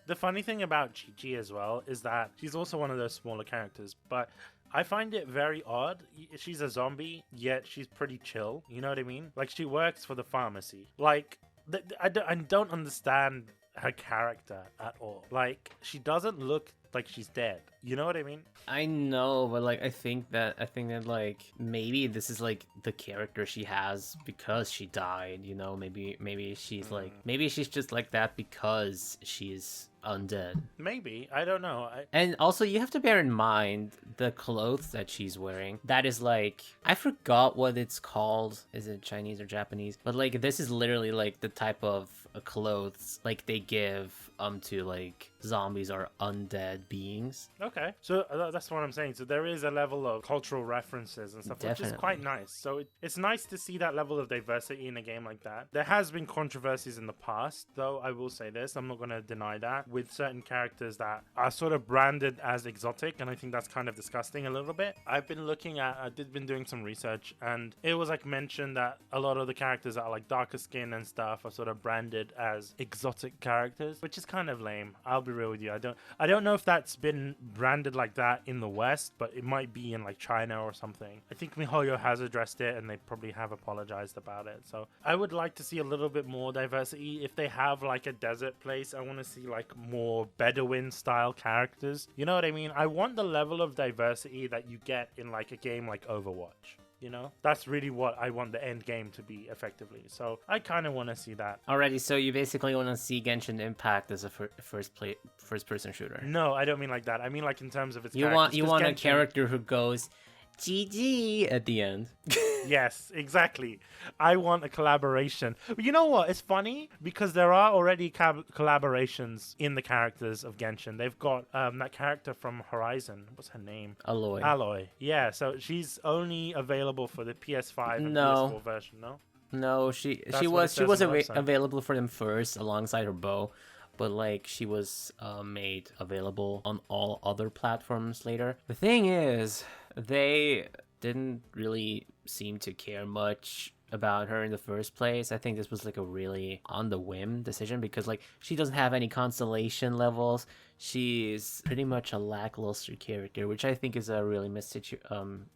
The funny thing about Chi-Chi as well is that she's also one of those smaller characters, but I find it very odd. She's a zombie, yet she's pretty chill. You know what I mean? Like, she works for the pharmacy. Like, I don't understand her character at all. Like, she doesn't look like she's dead. You know what I mean? I know, but like I think that like maybe this is like the character she has because she died, maybe she's like, maybe she's just like that because she's undead. Maybe, I don't know. And also you have to bear in mind the clothes that she's wearing. That is like, I forgot what it's called. Is it Chinese or Japanese? But like this is literally like the type of clothes like they give to like zombies are undead beings. Okay, so that's what I'm saying. So there is a level of cultural references and stuff, which is quite nice. So it's nice to see that level of diversity in a game like that. There has been controversies in the past, though. I will say this, I'm not going to deny that, with certain characters that are sort of branded as exotic, and I think that's kind of disgusting a little bit. I've been been doing some research, and it was like mentioned that a lot of the characters that are like darker skin and stuff are sort of branded as exotic characters, which is kind of lame. I'll be real with you. I don't know if that's been branded like that in the West, but it might be in like China or something. I think MiHoYo has addressed it, and they probably have apologized about it. So I would like to see a little bit more diversity. If they have like a desert place, I want to see like more Bedouin style characters. You know what I mean? I want the level of diversity that you get in like a game like Overwatch. You know, that's really what I want the end game to be effectively. So I kind of want to see that. Alrighty, so you basically want to see Genshin Impact as a first person shooter. No, I don't mean like that. I mean like in terms of its you characters. You want Genshin... a character who goes GG at the end. Yes, exactly. I want a collaboration. You know what? It's funny because there are already collaborations in the characters of Genshin. They've got that character from Horizon. What's her name? Aloy. Yeah, so she's only available for the PS5 and PS4 version, no? No, she was available for them first alongside her bow, but like she was made available on all other platforms later. The thing is, they didn't really seem to care much about her in the first place. I think this was like a really on the whim decision because like she doesn't have any constellation levels. She's pretty much a lackluster character, which I think is a really missed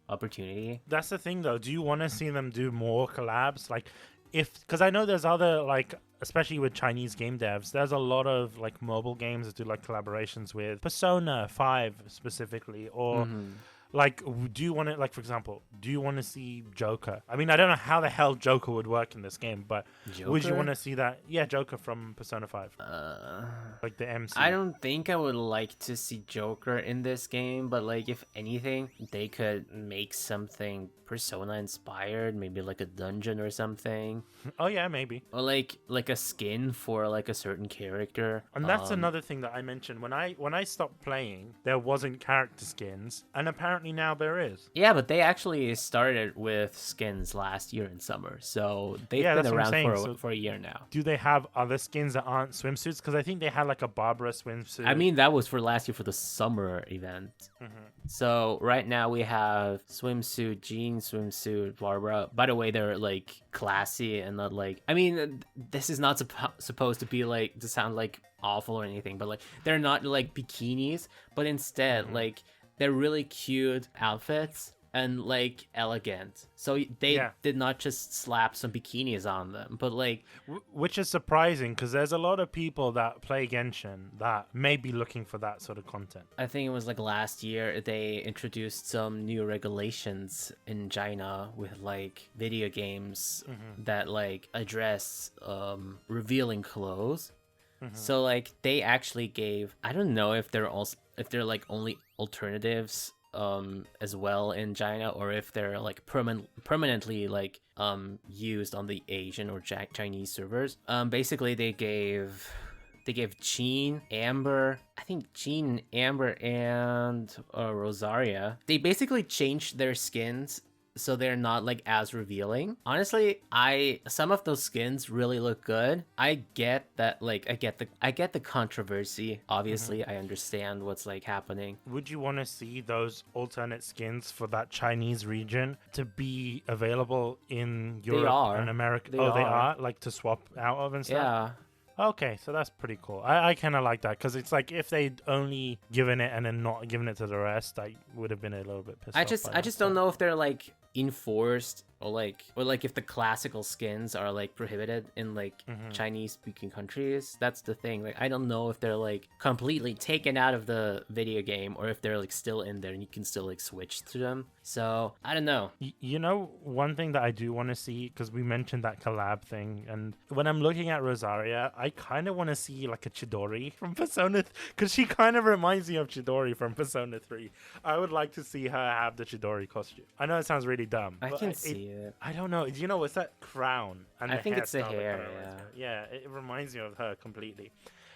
opportunity. That's the thing though. Do you want to see them do more collabs? Like because I know there's other like, especially with Chinese game devs, there's a lot of like mobile games that do like collaborations with Persona 5 specifically, or like, do you want to, like, for example, do you want to see Joker? I mean, I don't know how the hell Joker would work in this game, but would you want to see that? Yeah, Joker from Persona 5. Like the MC. I don't think I would like to see Joker in this game, but, like, if anything, they could make something Persona inspired, maybe like a dungeon or something. Oh, yeah, maybe. Or, like a skin for, like, a certain character. And that's another thing that I mentioned. When I stopped playing, there wasn't character skins, and apparently now there is. Yeah, but they actually started with skins last year in summer, so they've been around for a year now. Do they have other skins that aren't swimsuits? Because I think they had like a Barbara swimsuit. I mean, that was for last year for the summer event. So right now we have swimsuit, Jean swimsuit, Barbara. By the way, they're like classy and not like, I mean, this is not supposed to be like to sound like awful or anything, but like they're not like bikinis, but instead like they're really cute outfits and like elegant. So they did not just slap some bikinis on them, but like which is surprising because there's a lot of people that play Genshin that may be looking for that sort of content. I think it was like last year they introduced some new regulations in China with like video games that like address revealing clothes. So like they actually gave, I don't know if they're like only alternatives as well in China, or if they're like permanently like used on the Asian or Chinese servers. Basically they gave Jean, Amber, I think Jean, Amber, and Rosaria. They basically changed their skins so they're not like as revealing. Honestly, some of those skins really look good. I get that, like I get the controversy. Obviously, I understand what's like happening. Would you want to see those alternate skins for that Chinese region to be available in Europe and America? They are like to swap out of and stuff. Yeah. Okay, so that's pretty cool. I kind of like that because it's like if they'd only given it and then not given it to the rest, I would have been a little bit pissed off. I just don't know if they're like enforced or like if the classical skins are like prohibited in like Chinese speaking countries. That's the thing. Like I don't know if they're like completely taken out of the video game or if they're like still in there and you can still like switch to them. So I don't know. You know, one thing that I do want to see, because we mentioned that collab thing, and when I'm looking at Rosaria, I kind of want to see like a Chidori from Persona, because she kind of reminds me of Chidori from Persona 3. I would like to see her have the Chidori costume. I know it sounds really dumb. I can see it. I don't know. Do you know, it's that crown. And I think it's the hair, it reminds me of her completely.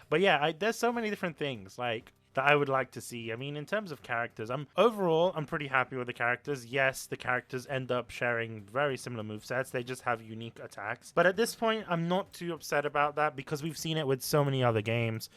But yeah, there's so many different things like that I would like to see. I mean, in terms of characters, I'm pretty happy with the characters. Yes, the characters end up sharing very similar movesets. They just have unique attacks. But at this point, I'm not too upset about that because we've seen it with so many other games.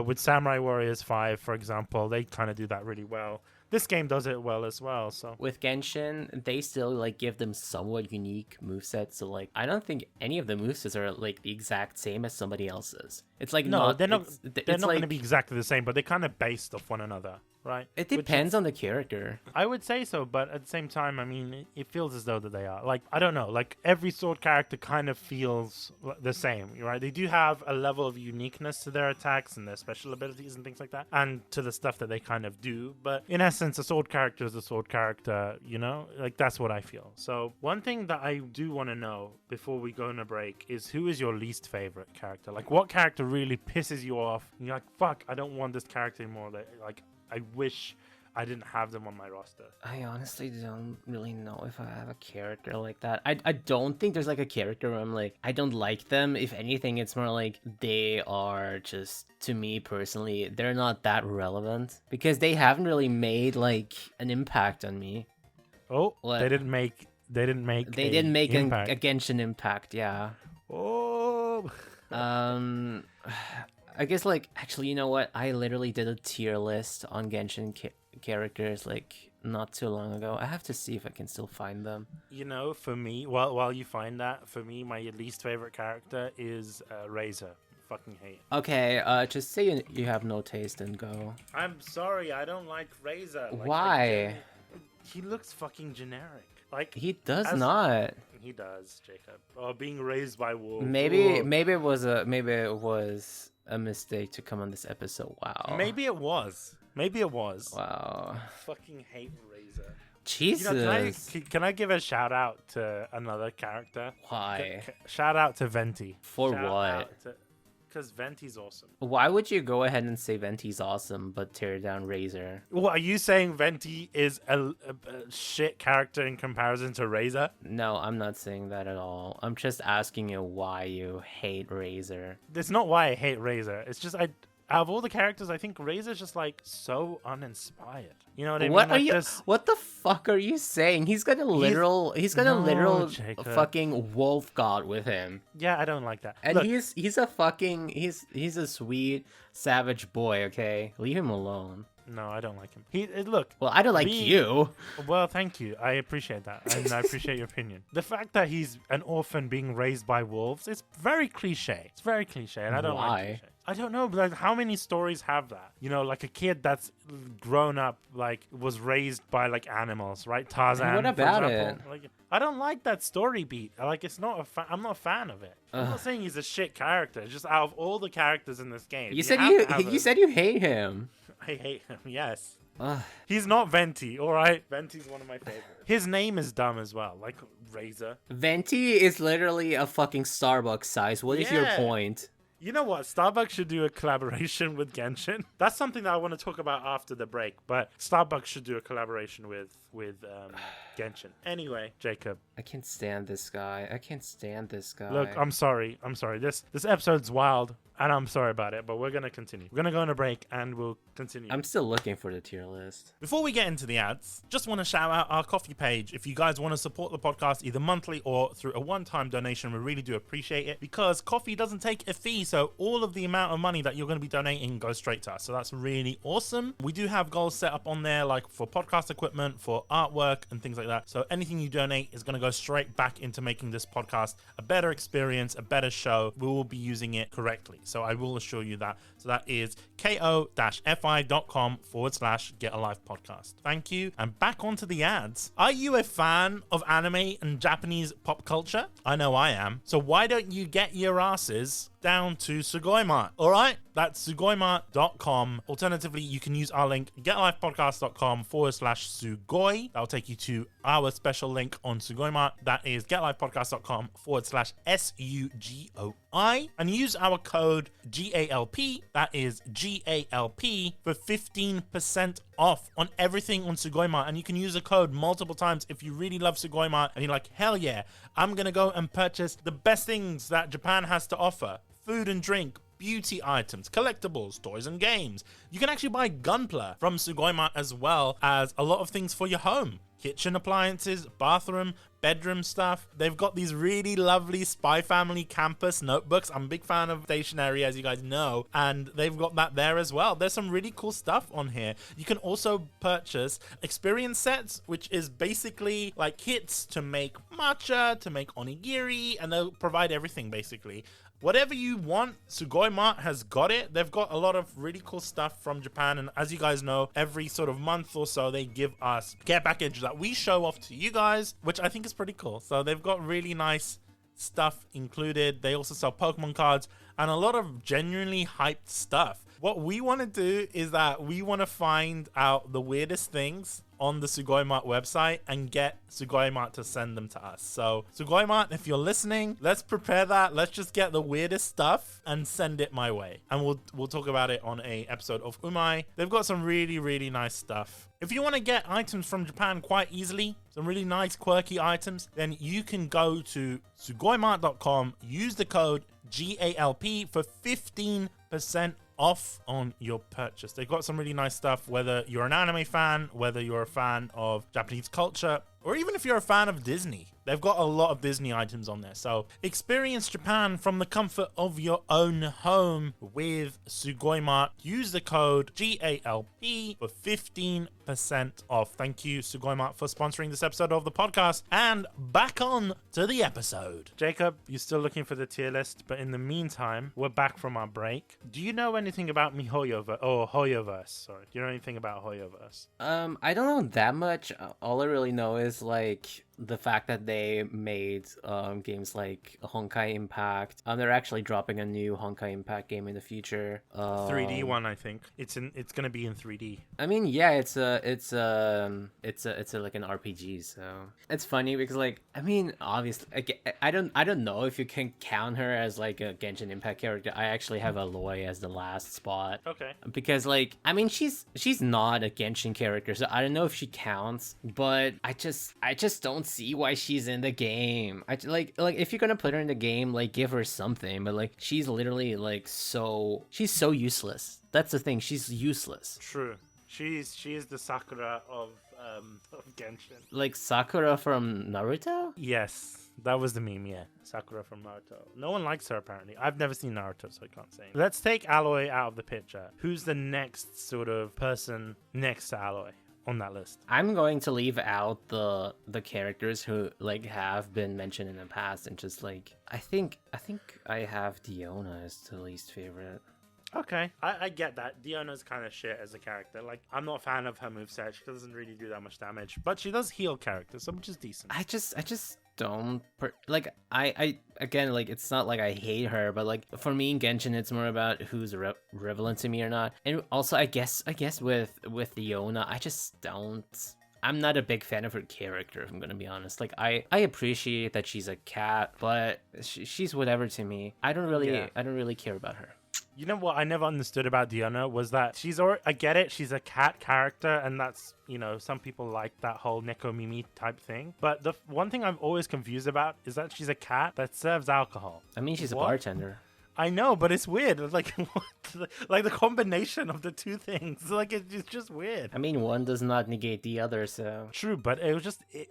With Samurai Warriors 5, for example, they kind of do that really well. This game does it well as well. So With Genshin, they still like give them somewhat unique movesets. So like, I don't think any of the movesets are like the exact same as somebody else's. It's like no, they're not. It's They're not like, going to be exactly the same, but they're kind of based off one another, right? It Which depends on the character. I would say so, but at the same time, I mean, it feels as though that they are. Like, I don't know, like every sword character kind of feels the same, right? They do have a level of uniqueness to their attacks and their special abilities and things like that, and to the stuff that they kind of do. But in essence, a sword character is a sword character, you know? Like, that's what I feel. So one thing that I do want to know before we go on a break is who is your least favorite character? Like, what character really pisses you off? And you're like, fuck, I don't want this character anymore. Like, I wish I didn't have them on my roster. I honestly don't really know if I have a character like that. I don't think there's like a character where I'm like, I don't like them. If anything, it's more like they are just, to me personally, they're not that relevant because they haven't really made like an impact on me. Oh, What? they didn't make They didn't make impact. a Genshin impact, yeah. Oh. I guess like actually, you know what? I literally did a tier list on Genshin characters like not too long ago. I have to see if I can still find them. You know, for me, while you find that, for me, my least favorite character is Razor. Fucking hate. Okay, just say you have no taste and go. I'm sorry, I don't like Razor. Like, Why? He looks fucking generic. Like He does as- not. He does, Jacob. Or being raised by wolves. Maybe Ugh. maybe it was a mistake to come on this episode. Wow. Maybe it was. Maybe it was. Wow. Fucking hate Razor. Jesus. You know, can I give a shout out to another character? Why? Shout out to Venti. For what? Because Venti's awesome. Why would you go ahead and say Venti's awesome but tear down Razor? What, are you saying Venti is a shit character in comparison to Razor? No, I'm not saying that at all. I'm just asking you why you hate Razor. That's not why I hate Razor. It's just out of all the characters, I think Razor's just like so uninspired. You know what I mean? What are Like, you? this- What the fuck are you saying? He's got a literal. He's got a No, literal Jacob. fucking wolf god with him, Yeah, I don't like that. and Look, he's a fucking he's a sweet savage boy. Okay, leave him alone. no, I don't like him. Look. Well, I don't like Be- you. Well, thank you. I appreciate that, and I appreciate your opinion. The fact that he's an orphan being raised by wolves is very cliche. It's very cliche, and I don't Why? like cliche. I don't know, but like, how many stories have that? You know, like a kid that's grown up, like, was raised by like animals, right? Tarzan. what for about example. Like, I don't like that story beat. Like, it's not I'm not a fan of it. I'm not saying he's a shit character. It's just out of all the characters in this game, You said have to have you said you hate him. I hate him. Yes. Ugh. He's not Venti, all right? Venti's one of my favorites. His name is dumb as well, like Razor. Venti is literally a fucking Starbucks size. What is your Yeah. point? You know what? Starbucks should do a collaboration with Genshin. That's something that I want to talk about after the break. But Starbucks should do a collaboration with Genshin. Anyway, Jacob, I can't stand this guy. I can't stand this guy. look, I'm sorry. This episode's wild, and I'm sorry about it. But we're gonna continue. We're gonna go on a break, and we'll continue. I'm still looking for the tier list. Before we get into the ads, just want to shout out our coffee page. If you guys want to support the podcast either monthly or through a one-time donation, we really do appreciate it because coffee doesn't take a fee. So all of the amount of money that you're going to be donating goes straight to us. So that's really awesome. We do have goals set up on there, like for podcast equipment, for artwork and things like that. So anything you donate is going to go straight back into making this podcast a better experience, a better show. We will be using it correctly. So I will assure you that. So that is ko-fi.com/getalivepodcast. Thank you. And back onto the ads. Are you a fan of anime and Japanese pop culture? I know I am. So why don't you get your asses down to Sugoimart? All right, that's sugoimart.com. Alternatively, you can use our link getalifepodcast.com/sugoi. That'll take you to our special link on Sugoimart. That is getalifepodcast.com/SUGOI. And use our code GALP, that is GALP, for 15% off on everything on Sugoimart. And you can use the code multiple times if you really love Sugoimart and you're like, hell yeah, I'm gonna go and purchase the best things that Japan has to offer. Food and drink, beauty items, collectibles, toys and games. You can actually buy Gunpla from Sugoi-Mart, as well as a lot of things for your home. Kitchen appliances, bathroom, bedroom stuff. They've got these really lovely Spy Family campus notebooks. I'm a big fan of stationery, as you guys know, and they've got that there as well. There's some really cool stuff on here. You can also purchase experience sets, which is basically like kits to make matcha, to make onigiri, and they'll provide everything basically. Whatever you want, Sugoi-Mart has got it. They've got a lot of really cool stuff from Japan, and as you guys know, every sort of month or so, they give us care package that we show off to you guys, which I think is pretty cool. So they've got really nice stuff included. They also sell Pokemon cards and a lot of genuinely hyped stuff. What we want to do is that we want to find out the weirdest things on the Sugoi-Mart website and get Sugoi-Mart to send them to us. So Sugoi-Mart, if you're listening, let's prepare that. Let's just get the weirdest stuff and send it my way. And we'll talk about it on a episode of Umai. They've got some really, really nice stuff. If you want to get items from Japan quite easily, some really nice quirky items, then you can go to sugoimart.com, use the code GALP for 15% off on your purchase. They've got some really nice stuff, whether you're an anime fan, whether you're a fan of Japanese culture, or even if you're a fan of Disney. They've got a lot of Disney items on there. So experience Japan from the comfort of your own home with Sugoi-Mart. Use the code GALP for 15% off. Thank you, Sugoi-Mart, for sponsoring this episode of the podcast. And back on to the episode. Jacob, you're still looking for the tier list, but in the meantime, we're back from our break. Do you know anything about Hoyoverse? Sorry, do you know anything about Hoyoverse? I don't know that much. All I really know is like the fact that they made games like Honkai Impact. They're actually dropping a new Honkai Impact game in the future. 3D one, I think. It's gonna be in 3D. I mean, yeah, it's like an RPG. So it's funny because like I mean, obviously, I don't know if you can count her as like a Genshin Impact character. I actually have Aloy as the last spot. Okay. Because like I mean, she's not a Genshin character, so I don't know if she counts. But I just don't see why she's in the game. Like if you're gonna put her in the game, like give her something, but like she's literally like she's so useless. That's the thing, she's useless. True. She is the Sakura of Genshin. Like Sakura from Naruto? Yes, that was the meme, yeah. Sakura from Naruto. No one likes her apparently. I've never seen Naruto, so I can't say. Let's take Aloy out of the picture. Who's the next sort of person next to Aloy on that list? I'm going to leave out the characters who like have been mentioned in the past and just like I think I have Diona as the least favorite. Okay, I get that. Diona's kind of shit as a character. Like, I'm not a fan of her moveset. She doesn't really do that much damage, but she does heal characters, so which is decent. I just don't like I again, like it's not like I hate her, but like for me in Genshin it's more about who's relevant to me or not. And also I guess with Diona I'm not a big fan of her character, if I'm gonna be honest. Like I appreciate that she's a cat, but she's whatever to me. I don't really care about her. You know what I never understood about Diona was that I get it, she's a cat character, and that's, you know, some people like that whole Neko Mimi type thing. But the one thing I'm always confused about is that she's a cat that serves alcohol. I mean, she's a bartender. I know, but it's weird. Like, what? Like the combination of the two things. Like, it's just weird. I mean, one does not negate the other, so. True, but it was just, it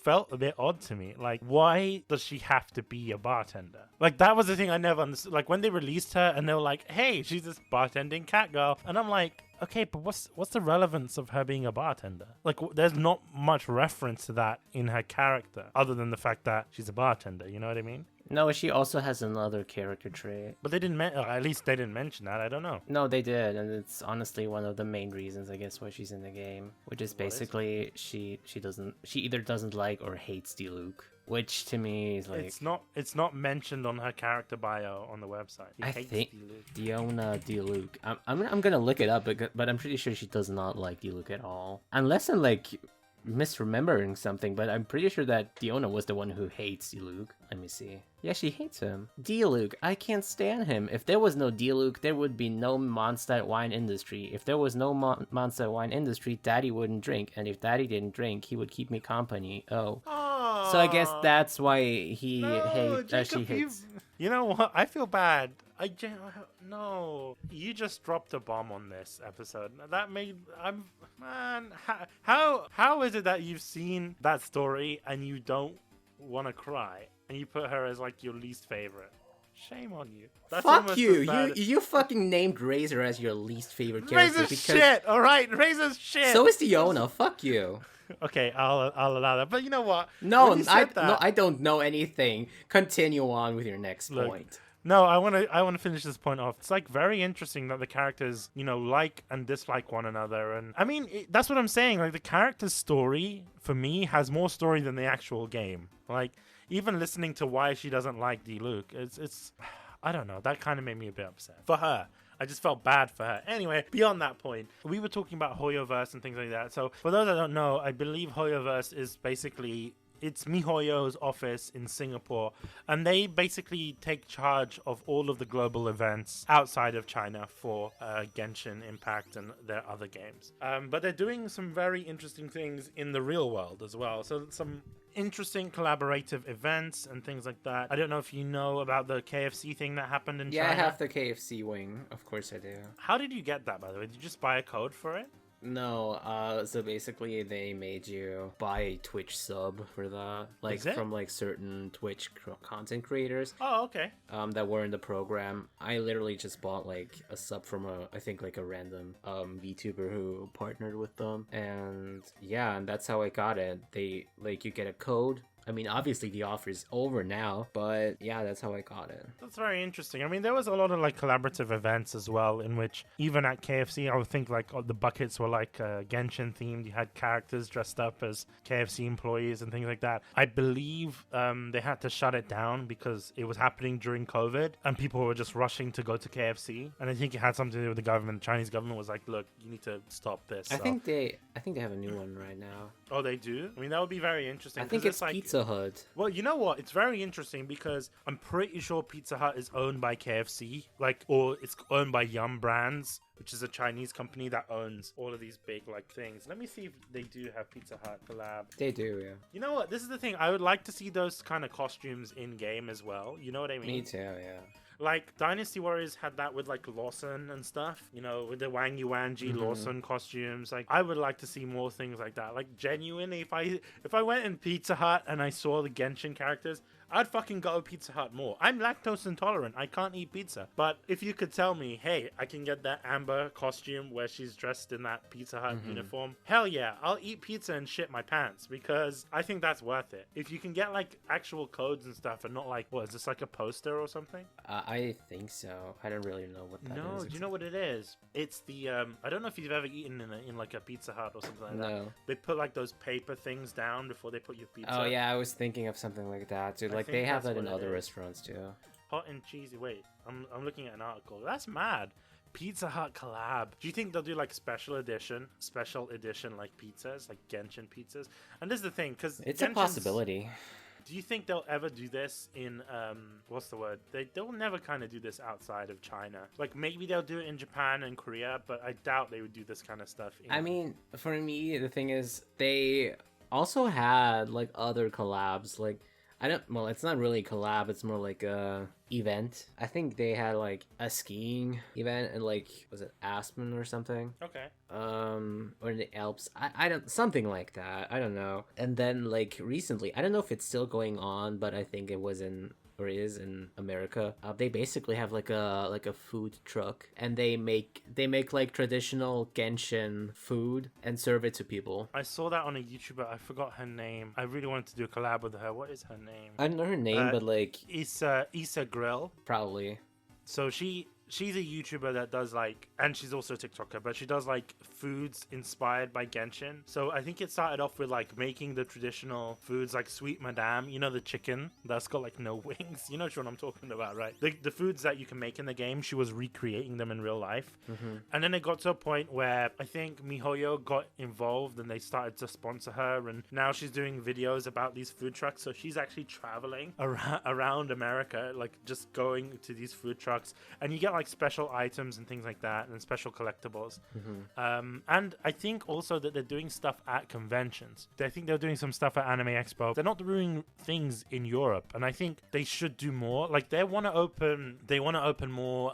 felt a bit odd to me. Like, why does she have to be a bartender? Like, that was the thing I never understood. Like, when they released her and they were like, hey, she's this bartending cat girl. And I'm like, okay, but what's the relevance of her being a bartender? Like, there's not much reference to that in her character, other than the fact that she's a bartender. You know what I mean? No, she also has another character trait. But they didn't, at least they didn't mention that. I don't know. No, they did, and it's honestly one of the main reasons, I guess, why she's in the game. Which is basically she either doesn't like or hates Diluc. Which to me is like it's not mentioned on her character bio on the website. I think Diona Diluc. I'm gonna look it up, but I'm pretty sure she does not like Diluc at all, unless I'm like misremembering something. But I'm pretty sure that Diona was the one who hates Diluc. Let me see. Yeah, she hates him. Diluc, I can't stand him. If there was no Diluc, there would be no Mondstadt wine industry. If there was no Mondstadt wine industry, Daddy wouldn't drink, and if Daddy didn't drink, he would keep me company. Oh. So I guess that's why she hates. You know what? I feel bad. No. You just dropped a bomb on this episode. That made man. How is it that you've seen that story and you don't want to cry and you put her as like your least favorite? Shame on you. That's Fuck you! You fucking named Razor as your least favorite character. Razor's shit. All right, Razor's shit. So is Fiona. Fuck you. Okay, I'll allow that. But you know what? No, I don't know anything. Continue on with your next point. No, I want to finish this point off. It's like very interesting that the characters, like and dislike one another, and I mean that's what I'm saying. Like the character's story for me has more story than the actual game. Like even listening to why she doesn't like D-Luke, it's I don't know. That kind of made me a bit upset for her. I just felt bad for her. Anyway, beyond that point, we were talking about Hoyoverse and things like that. So for those that don't know, I believe Hoyoverse is basically it's MiHoYo's office in Singapore, and they basically take charge of all of the global events outside of China for Genshin Impact and their other games. But they're doing some very interesting things in the real world as well. So some interesting collaborative events and things like that. I don't know if you know about the KFC thing that happened in China. Yeah, I have the KFC wing. Of course I do. How did you get that, by the way? Did you just buy a code for it? No, so basically they made you buy a Twitch sub for that, like from like certain Twitch content creators. Oh, okay. That were in the program. I literally just bought like a sub from I think like a random VTuber who partnered with them, and yeah, and that's how I got it. They like you get a code. I mean, obviously the offer is over now, but yeah, that's how I got it. That's very interesting. I mean, there was a lot of like collaborative events as well, in which even at KFC, I would think like the buckets were like Genshin themed. You had characters dressed up as KFC employees and things like that. I believe they had to shut it down because it was happening during COVID and people were just rushing to go to KFC. And I think it had something to do with the government. The Chinese government was like, look, you need to stop this. I think they have a new one right now. Oh, they do? I mean, that would be very interesting. I think it's like Pizza Hut. Well, you know what? It's very interesting because I'm pretty sure Pizza Hut is owned by KFC, or it's owned by Yum Brands, which is a Chinese company that owns all of these big things. Let me see if they do have Pizza Hut collab. They do, yeah. You know what? This is the thing. I would like to see those kind of costumes in game as well. You know what I mean? Me too, yeah. Like Dynasty Warriors had that with like Lawson and stuff, with the Wang Yuanji Lawson costumes. Like I would like to see more things like that. Like genuinely, if I went in Pizza Hut and I saw the Genshin characters, I'd fucking go to Pizza Hut more. I'm lactose intolerant. I can't eat pizza. But if you could tell me, hey, I can get that Amber costume where she's dressed in that Pizza Hut uniform, hell yeah, I'll eat pizza and shit my pants because I think that's worth it. If you can get like actual codes and stuff and not like, what, is this like a poster or something? I think so. I don't really know what that is. No, do you know what it is? It's the, I don't know if you've ever eaten in like a Pizza Hut or something like that. No. They put like those paper things down before they put your pizza. Oh yeah, I was thinking of something like that too. Like they have that in other restaurants too. Hot and cheesy. Wait, I'm looking at an article. That's mad. Pizza Hut collab. Do you think they'll do like special edition like pizzas, like Genshin pizzas? And this is the thing, because it's a possibility. Do you think they'll ever do this in what's the word? They'll never kind of do this outside of China. Like maybe they'll do it in Japan and Korea, but I doubt they would do this kind of stuff. I mean, for me, the thing is they also had like other collabs, like it's not really a collab, it's more like a event. I think they had like a skiing event and like, was it Aspen or something? Okay. Or in the Alps. I don't, something like that. I don't know. And then like recently, I don't know if it's still going on, but I think it was is in America. They basically have like a food truck, and they make like traditional Genshin food and serve it to people. I saw that on a YouTuber. I forgot her name. I really wanted to do a collab with her. What is her name? I don't know her name, but like Issa Grill. Probably. So she's a YouTuber that does like, and she's also a TikToker, but she does like foods inspired by Genshin. So I think it started off with like making the traditional foods like Sweet Madame, the chicken that's got like no wings. You know what I'm talking about, right? The foods that you can make in the game, she was recreating them in real life. And then it got to a point where I think MiHoYo got involved and they started to sponsor her, and now she's doing videos about these food trucks. So she's actually traveling around America, like just going to these food trucks, and you get like like special items and things like that, and special collectibles. Mm-hmm. And I think also that they're doing stuff at conventions. I think they're doing some stuff at Anime Expo. They're not doing things in Europe, and I think they should do more. Like they want to open more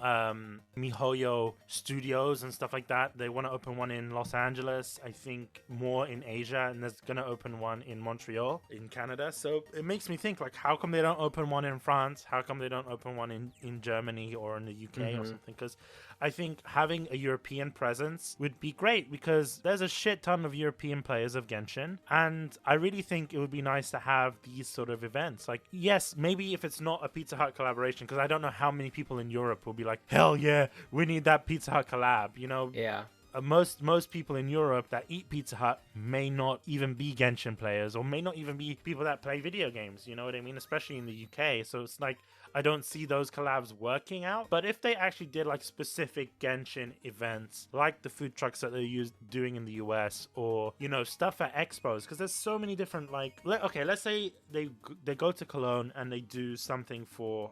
MiHoYo studios and stuff like that. They want to open one in Los Angeles, I think more in Asia, and there's going to open one in Montreal in Canada. So it makes me think, like, how come they don't open one in France? How come they don't open one in Germany or in the UK or something? Because I think having a European presence would be great, because there's a shit ton of European players of Genshin, and I really think it would be nice to have these sort of events. Like, yes, maybe if it's not a Pizza Hut collaboration, because I don't know how many people in Europe will be like, hell yeah, we need that Pizza Hut collab, you know? Yeah. Most people in Europe that eat Pizza Hut may not even be Genshin players, or may not even be people that play video games, you know what I mean? Especially in the UK. So it's like, I don't see those collabs working out. But if they actually did like specific Genshin events, like the food trucks that they're doing in the US, or, you know, stuff at expos, because there's so many different, like, let's say they go to Cologne and they do something for,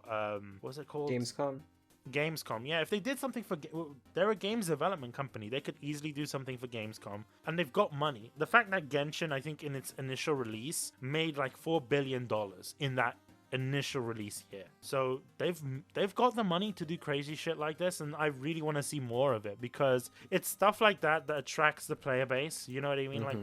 what's it called? Gamescom. Yeah, if they did something for, they're a games development company, they could easily do something for Gamescom, and they've got money. The fact that Genshin, I think in its initial release, made like $4 billion in that initial release year, so they've got the money to do crazy shit like this, and I really want to see more of it, because it's stuff like that attracts the player base, you know what I mean? Like,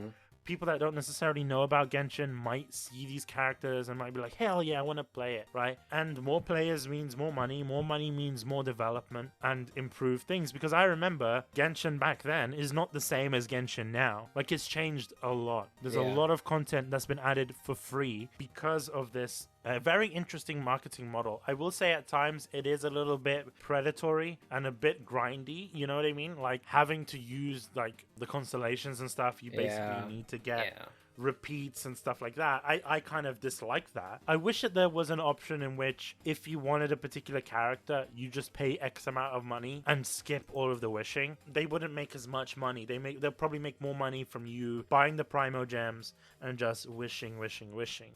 people that don't necessarily know about Genshin might see these characters and might be like, hell yeah, I want to play it, right? And more players means more money means more development and improved things, because I remember Genshin back then is not the same as Genshin now. Like, it's changed a lot. There's a lot of content that's been added for free because of this very interesting marketing model. I will say at times it is a little bit predatory and a bit grindy, you know what I mean? Like, having to use like the constellations and stuff, you basically need to get repeats and stuff like that. I kind of dislike that. I wish that there was an option in which if you wanted a particular character, you just pay X amount of money and skip all of the wishing. They wouldn't make as much money. They'll probably make more money from you buying the Primo Gems and just wishing.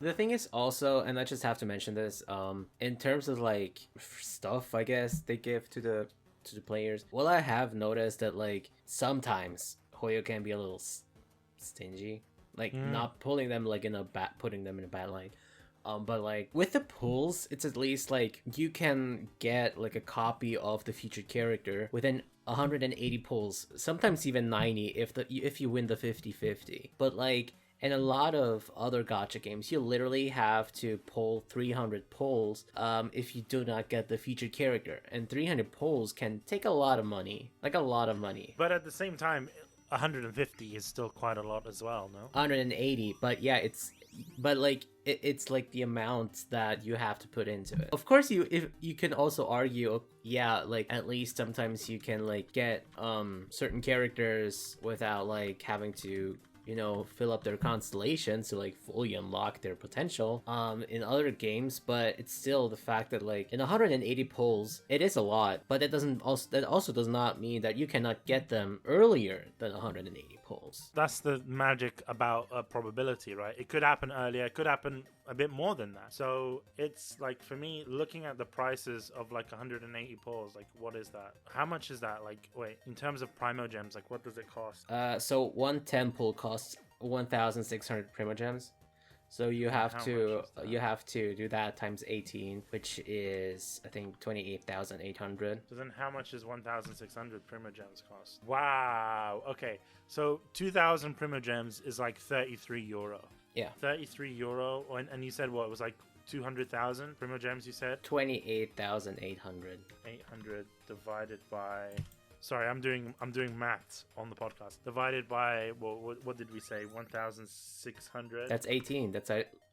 The thing is also, and I just have to mention this, in terms of like stuff, I guess they give to the players. Well, I have noticed that like sometimes Hoyo can be a little stingy. Like, not pulling them like putting them in a bad light. But like with the pulls, it's at least like you can get like a copy of the featured character within 180 pulls, sometimes even 90 if you win the 50-50. But like in a lot of other gacha games, you literally have to pull 300 pulls if you do not get the featured character, and 300 pulls can take a lot of money, like a lot of money. But at the same time, 150 is still quite a lot as well, no? 180, but yeah, it's like the amount that you have to put into it. Of course, you can also argue, yeah, like at least sometimes you can like get certain characters without like having to, you know, fill up their constellation to like fully unlock their potential in other games. But it's still the fact that like in 180 pulls, it is a lot, but that also does not mean that you cannot get them earlier than 180 pulls. That's the magic about probability, right? It could happen earlier, it could happen a bit more than that. So it's like, for me, looking at the prices of like 180 pulls, like what is that? How much is that? Like, wait, in terms of Primo Gems, like what does it cost? So one 10 pull costs 1,600 Primo Gems. So you have to do that times 18, which is I think 28,800. So then how much is 1,600 Primo Gems cost? Wow. Okay. So 2,000 Primo Gems is like 33 euro. Yeah. 33 euro, and you said what, it was like 200,000 Primo Gems, you said? 28,800. 800 divided by, sorry, I'm doing maths on the podcast. Divided by, well, what did we say? 1,600? That's 18.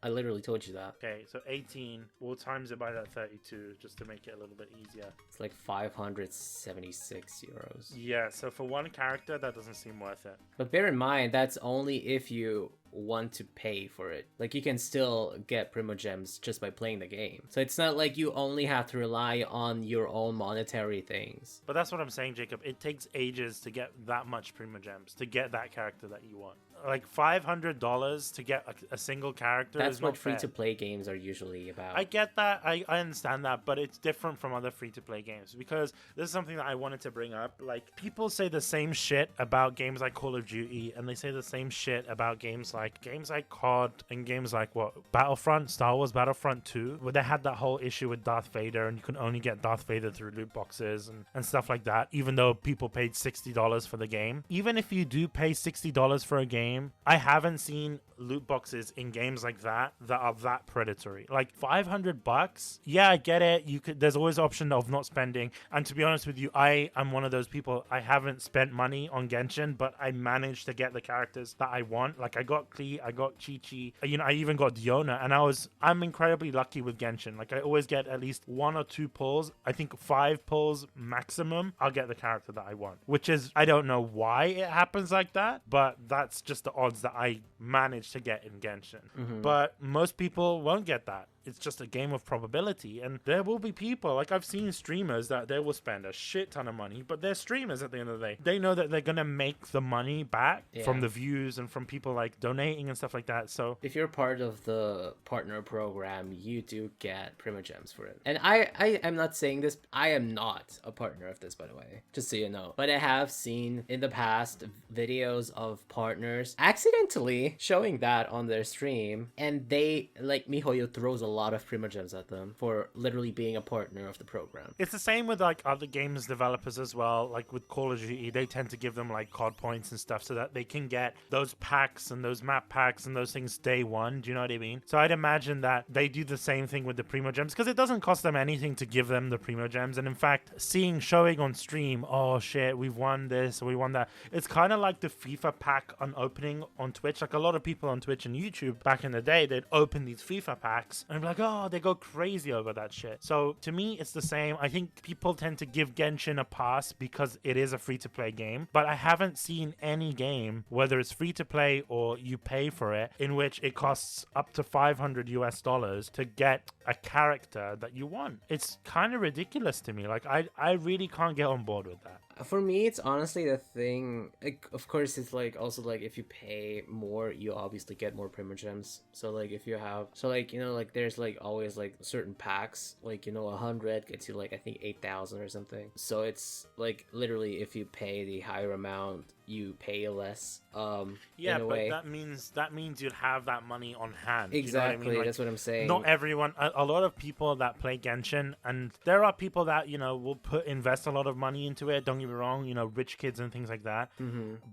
I literally told you that. Okay, so 18, we'll times it by that 32 just to make it a little bit easier. It's like 576 euros. Yeah, so for one character, that doesn't seem worth it. But bear in mind, that's only if you want to pay for it. Like, you can still get Primo Gems just by playing the game. So it's not like you only have to rely on your own monetary things. But that's what I'm saying, Jacob. It takes ages to get that much Primo Gems, to get that character that you want. like $500 to get a single character. That's is what not fair. free-to-play games are usually about. I get that. I understand that, but it's different from other free-to-play games because this is something that I wanted to bring up. Like, people say the same shit about games like Call of Duty, and they say the same shit about games like COD and games like Battlefront, Star Wars Battlefront 2, where they had that whole issue with Darth Vader, and you can only get Darth Vader through loot boxes and stuff like that, even though people paid $60 for the game. Even if you do pay $60 for a game, I haven't seen loot boxes in games like that are that predatory. Like $500, yeah, I get it. There's always the option of not spending. And to be honest with you, I am one of those people. I haven't spent money on Genshin, but I managed to get the characters that I want. Like I got Klee, I got Chi-Chi, I even got Diona, and I'm incredibly lucky with Genshin. Like I always get at least 1 or 2 pulls. I think 5 pulls maximum, I'll get the character that I want, which is, I don't know why it happens like that, but that's just the odds that I managed to get in Genshin. But most people won't get that. It's just a game of probability, and there will be people, like I've seen streamers that they will spend a shit ton of money, but they're streamers at the end of the day. They know that they're gonna make the money back from the views and from people like donating and stuff like that. So if you're part of the partner program, you do get Primogems for it. And I am not saying this, I am not a partner of this, by the way, just so you know, but I have seen in the past videos of partners accidentally showing that on their stream, and they, like, MiHoYo throws a lot of Primogems at them for literally being a partner of the program. It's the same with like other games developers as well. Like with Call of Duty, they tend to give them like COD points and stuff so that they can get those packs and those map packs and those things day one. Do you know what I mean? So I'd imagine that they do the same thing with the Primogems because it doesn't cost them anything to give them the Primogems. And in fact, showing on stream, oh shit, we've won this or we won that. It's kind of like the FIFA pack on opening on Twitch. Like a lot of people on Twitch and YouTube back in the day, they'd open these FIFA packs and be like, oh, they go crazy over that shit. So to me, it's the same. I think people tend to give Genshin a pass because it is a free-to-play game, but I haven't seen any game, whether it's free-to-play or you pay for it, in which it costs up to $500 to get a character that you want. It's kind of ridiculous to me. Like, I really can't get on board with that. For me, it's honestly the thing, like, of course, it's like also like if you pay more, you obviously get more Primogems. So like if you have, so like, like there's like always like certain packs, like 100 gets you like I think 8,000 or something. So it's like literally if you pay the higher amount, you pay less. Yeah, in a but way. that means you'd have that money on hand. Exactly, you know what I mean? Like, that's what I'm saying. Not everyone. A lot of people that play Genshin, and there are people that will invest a lot of money into it. Don't get me wrong, rich kids and things like that.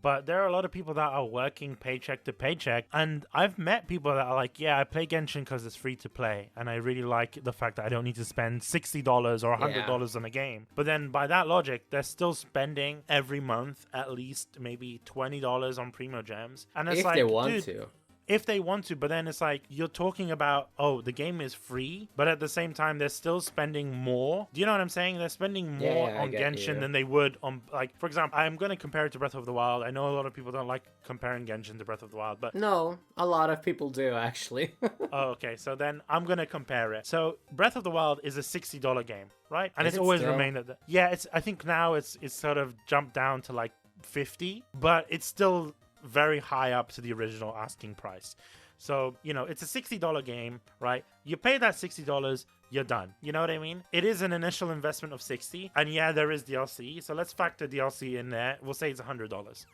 But there are a lot of people that are working paycheck to paycheck, and I've met people that are like, yeah, I play Genshin because it's free to play, and I really like the fact that I don't need to spend $60 or $100 on a game. But then by that logic, they're still spending every month at least maybe $20 on Primogems, and it's if like, they want dude, to. If they want to, but then it's like you're talking about, oh, the game is free, but at the same time they're still spending more. Do you know what I'm saying? They're spending more on Genshin than they would on, like, for example, I'm going to compare it to Breath of the Wild. I know a lot of people don't like comparing Genshin to Breath of the Wild, but no, a lot of people do actually. oh, okay, so then I'm going to compare it. So Breath of the Wild is a $60 game, right? And Is it's it always still? remained at that. Yeah, I think now it's sort of jumped down to like 50, but it's still very high up to the original asking price. So, it's a $60 game, right? You pay that $60, you're done. You know what I mean? It is an initial investment of $60, and yeah, there is DLC. So let's factor DLC in there. We'll say it's $100.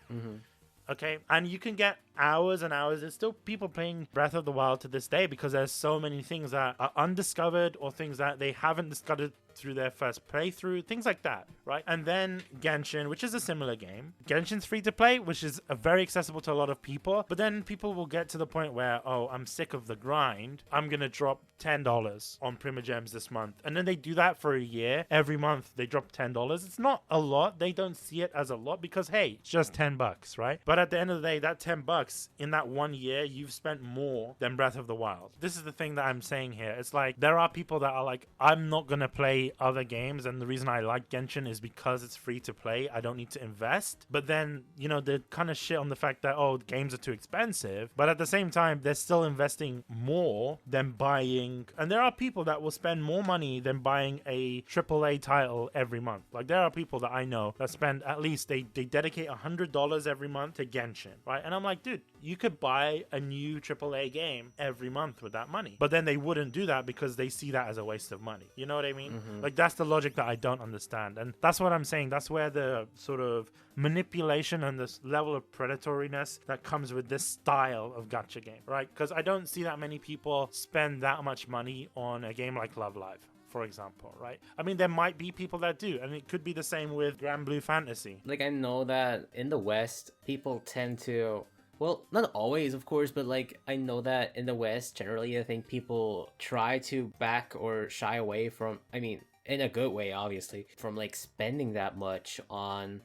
Okay, and you can get hours and hours. There's still people playing Breath of the Wild to this day because there's so many things that are undiscovered or things that they haven't discovered through their first playthrough, things like that, right? And then Genshin, which is a similar game. Genshin's free to play, which is very accessible to a lot of people, but then people will get to the point where, oh, I'm sick of the grind. I'm going to drop $10 on Primogems this month. And then they do that for a year. Every month they drop $10. It's not a lot. They don't see it as a lot because, hey, it's just $10, right? But at the end of the day, that $10 in that 1 year, you've spent more than Breath of the Wild. This is the thing that I'm saying here. It's like there are people that are like, I'm not going to play other games, and the reason I like Genshin is because it's free to play. I don't need to invest. But then, they kind of shit on the fact that, oh, games are too expensive. But at the same time, they're still investing more than buying. And there are people that will spend more money than buying a AAA title every month. Like, there are people that I know that spend at least, they dedicate $100 every month to Genshin, right? And I'm like, dude, dude, you could buy a new AAA game every month with that money. But then they wouldn't do that because they see that as a waste of money. You know what I mean? Like, that's the logic that I don't understand. And that's what I'm saying. That's where the sort of manipulation and this level of predatoriness that comes with this style of gacha game, right? Because I don't see that many people spend that much money on a game like Love Live, for example, right? I mean, there might be people that do, and it could be the same with Grand Blue Fantasy. Like, I know that in the West, people tend to, well, not always, of course, but like, I know that in the West, generally, I think people try to back or shy away from, I mean, in a good way, obviously, from like spending that much on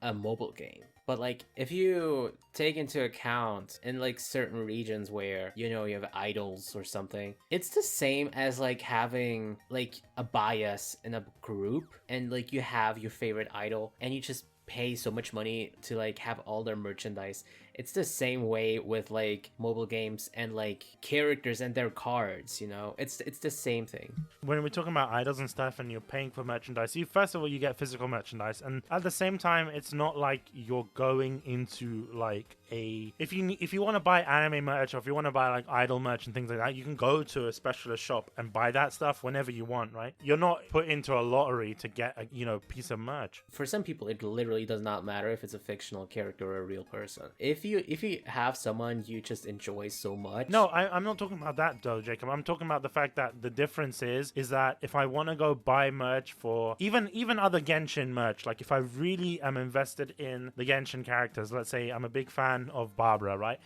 a mobile game. But like, if you take into account in like certain regions where, you know, you have idols or something, it's the same as like having like a bias in a group, and like you have your favorite idol and you just pay so much money to like have all their merchandise. It's the same way with like mobile games and like characters and their cards, you know? It's the same thing. When we're talking about idols and stuff and you're paying for merchandise, first of all, you get physical merchandise, and at the same time, it's not like you're going into like a, if you want to buy anime merch, or if you want to buy like idol merch and things like that, you can go to a specialist shop and buy that stuff whenever you want, right? You're not put into a lottery to get a, you know, piece of merch. For some people, it literally does not matter if it's a fictional character or a real person. If you have someone you just enjoy so much. No, I'm not talking about that though, Jacob. I'm talking about the fact that the difference is that if I want to go buy merch for even other Genshin merch, like if I really am invested in the Genshin characters, let's say I'm a big fan of Barbara, right?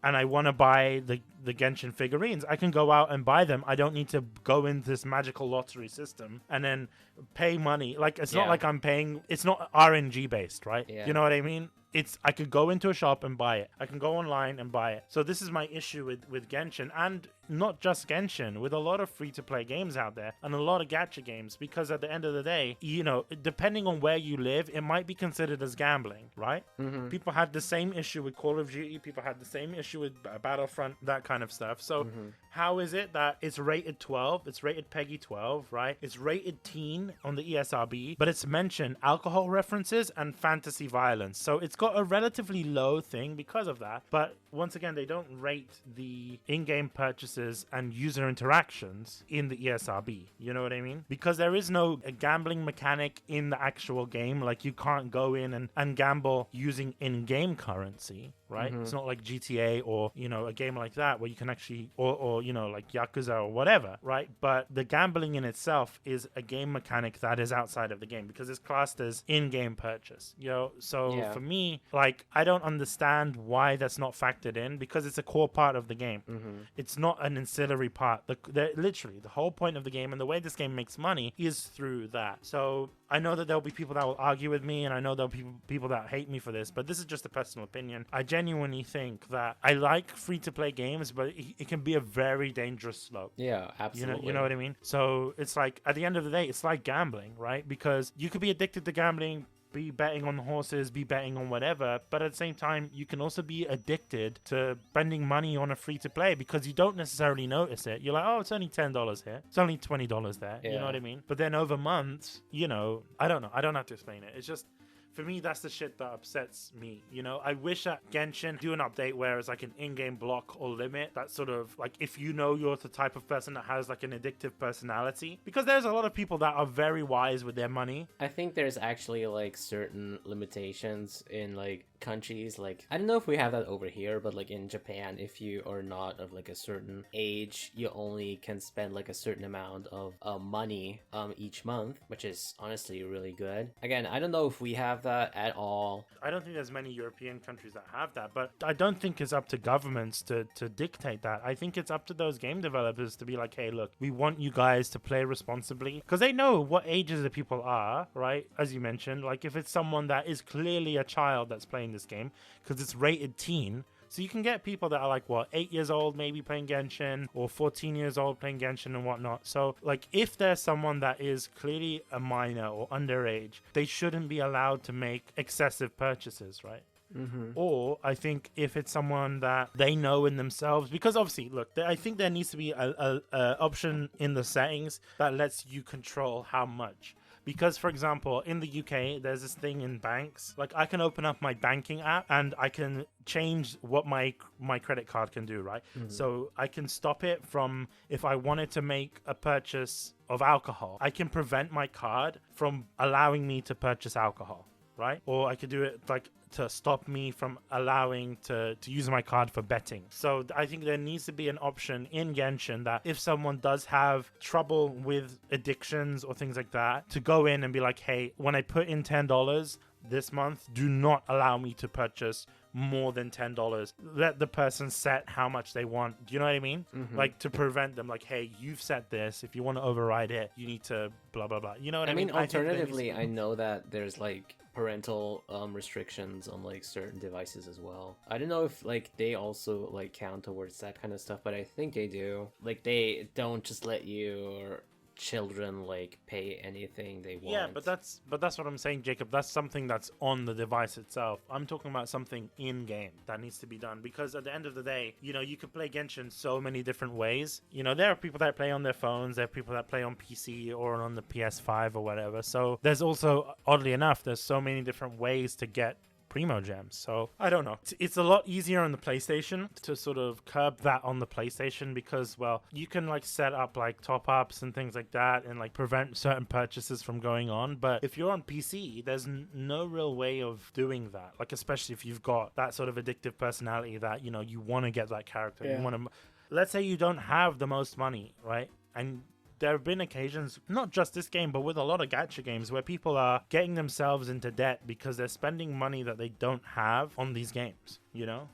And I want to buy the Genshin figurines, I can go out and buy them. I don't need to go into this magical lottery system and then pay money. Like, it's not like I'm paying, it's not RNG based, right? You know what I mean? I could go into a shop and buy it. I can go online and buy it. So this is my issue with Genshin, and not just Genshin, with a lot of free-to-play games out there and a lot of gacha games, because at the end of the day, you know, depending on where you live, it might be considered as gambling, right? People had the same issue with Call of Duty. People had the same issue with Battlefront, that kind of stuff. So how is it that it's rated 12, it's rated PEGI 12, right? It's rated teen on the ESRB, but it's mentioned alcohol references and fantasy violence. So it's got a relatively low thing because of that. But once again, they don't rate the in-game purchases and user interactions in the ESRB. You know what I mean? Because there is no gambling mechanic in the actual game. Like, you can't go in and gamble using in-game currency, right? It's not like GTA or, you know, a game like that where you can actually, or you know, like Yakuza or whatever, right? But the gambling in itself is a game mechanic that is outside of the game because it's classed as in-game purchase, you know? So for me, like, I don't understand why that's not factored in, because it's a core part of the game. It's not an ancillary part. Literally, the whole point of the game and the way this game makes money is through that. So I know that there'll be people that will argue with me, and I know there'll be people that hate me for this, but this is just a personal opinion. I genuinely think that I like free-to-play games, but it can be a very dangerous slope. Yeah, absolutely. You know what I mean? So it's like, at the end of the day, it's like gambling, right? Because you could be addicted to gambling, be betting on the horses, be betting on whatever, but at the same time, you can also be addicted to spending money on a free-to-play because you don't necessarily notice it. You're like, oh, it's only $10 here. It's only $20 there. You know what I mean? But then over months, you know, I don't know. I don't have to explain it. It's just, for me, that's the shit that upsets me, you know? I wish that Genshin do an update where it's like an in-game block or limit that sort of, like, if you know you're the type of person that has like an addictive personality, because there's a lot of people that are very wise with their money. I think there's actually like certain limitations in like countries, like, I don't know if we have that over here, but like in Japan, if you are not of like a certain age, you only can spend like a certain amount of money each month, which is honestly really good. Again, I don't know if we have that at all. I don't think there's many European countries that have that, but I don't think it's up to governments to dictate that. I think it's up to those game developers to be like, hey, look, we want you guys to play responsibly, because they know what ages the people are, right? As you mentioned, like if it's someone that is clearly a child that's playing this game, because it's rated teen. So you can get people that are like, what, 8 years old maybe playing Genshin, or 14 years old playing Genshin and whatnot. So like, if there's someone that is clearly a minor or underage, they shouldn't be allowed to make excessive purchases, right? Or I think if it's someone that they know in themselves, because obviously, look, I think there needs to be a option in the settings that lets you control how much. Because, for example, in the UK, there's this thing in banks. Like, I can open up my banking app and I can change what my credit card can do, right? So I can stop it from, if I wanted to make a purchase of alcohol, I can prevent my card from allowing me to purchase alcohol, right? Or I could do it like to stop me from allowing to use my card for betting. So I think there needs to be an option in Genshin that if someone does have trouble with addictions or things like that, to go in and be like, hey, when I put in $10 this month, do not allow me to purchase more than $10. Let the person set how much they want. Do you know what I mean? Like, to prevent them, like, hey, you've set this. If you want to override it, you need to blah, blah, blah. You know what I mean? Alternatively, I know that there's like parental restrictions on like certain devices as well. I don't know if like they also like count towards that kind of stuff, but I think they do. Like, they don't just let your children like pay anything they want. Yeah, but that's what I'm saying, Jacob. That's something that's on the device itself. I'm talking about something in game that needs to be done, because at the end of the day, you know, you could play Genshin so many different ways. You know, there are people that play on their phones, there are people that play on PC or on the PS5 or whatever. So there's also, oddly enough, there's so many different ways to get Primo Gems. So I don't know. It's a lot easier on the PlayStation to sort of curb that on the PlayStation, because, well, you can like set up like top ups and things like that and like prevent certain purchases from going on. But if you're on PC, there's no real way of doing that. Like, especially if you've got that sort of addictive personality that, you know, you want to get that character. Yeah. You want to, let's say you don't have the most money, right? And there have been occasions, not just this game, but with a lot of gacha games, where people are getting themselves into debt because they're spending money that they don't have on these games, you know?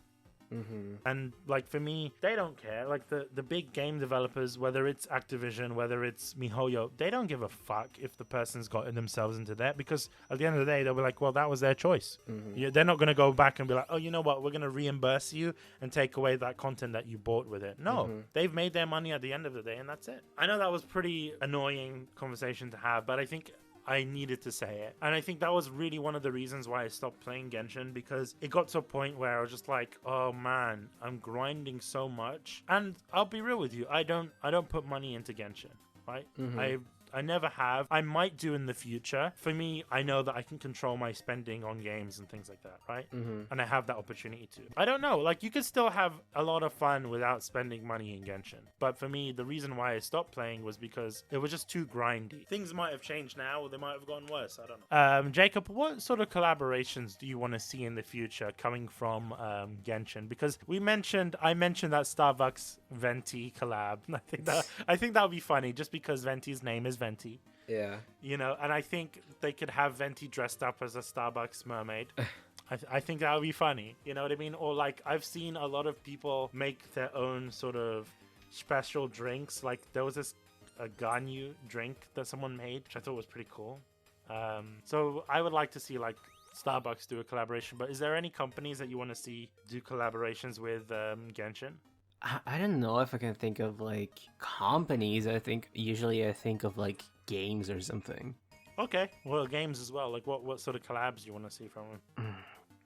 And like, for me, they don't care. Like, the big game developers, whether it's Activision, whether it's MiHoYo, they don't give a fuck if the person's gotten themselves into debt, because at the end of the day, they'll be like, well, that was their choice. Yeah, they're not going to go back and be like, oh, you know what, we're going to reimburse you and take away that content that you bought with it. No, they've made their money at the end of the day, and that's it. I know that was pretty annoying conversation to have, but I think I needed to say it. And I think that was really one of the reasons why I stopped playing Genshin, because it got to a point where I was just like, oh man, I'm grinding so much. And I'll be real with you, I don't put money into Genshin, right? I never have. I might do in the future. For me, I know that I can control my spending on games and things like that, right? And I have that opportunity to. I don't know. Like, you could still have a lot of fun without spending money in Genshin. But for me, the reason why I stopped playing was because it was just too grindy. Things might have changed now, or they might have gone worse. I don't know. Jacob, what sort of collaborations do you want to see in the future coming from Genshin? Because I mentioned that Starbucks Venti collab. I think that would be funny, just because Venti's name is Venti. Yeah. You know, and I think they could have Venti dressed up as a Starbucks mermaid. I think that would be funny. You know what I mean? Or like, I've seen a lot of people make their own sort of special drinks. Like, there was this a Ganyu drink that someone made, which I thought was pretty cool. So I would like to see like Starbucks do a collaboration. But is there any companies that you want to see do collaborations with Genshin? I don't know if I can think of like companies. I think of like games or something. Okay, well, games as well. Like, what sort of collabs do you want to see from them?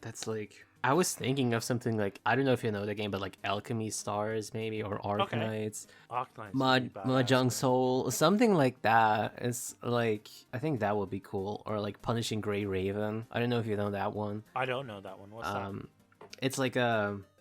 That's like, I was thinking of something like, I don't know if you know the game, but like Alchemy Stars maybe, or Arknights. Arknights. Mahjong Soul, something like that. It's like, I think that would be cool. Or like Punishing Grey Raven. I don't know if you know that one. I don't know that one. What's that? It's like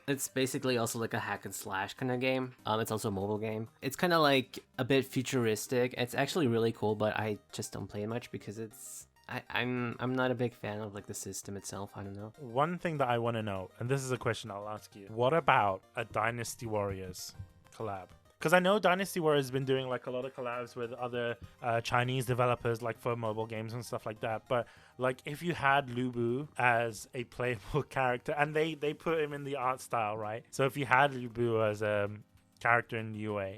it's basically also like a hack and slash kind of game. It's also a mobile game. It's kind of like a bit futuristic. It's actually really cool, but I just don't play it much because I'm not a big fan of like the system itself. I don't know. One thing that I want to know, and this is a question I'll ask you: what about a Dynasty Warriors collab? Because I know Dynasty Warriors has been doing like a lot of collabs with other Chinese developers, like for mobile games and stuff like that. But like, if you had Lubu as a playable character, and they put him in the art style, right? So if you had Lubu as a character in UA,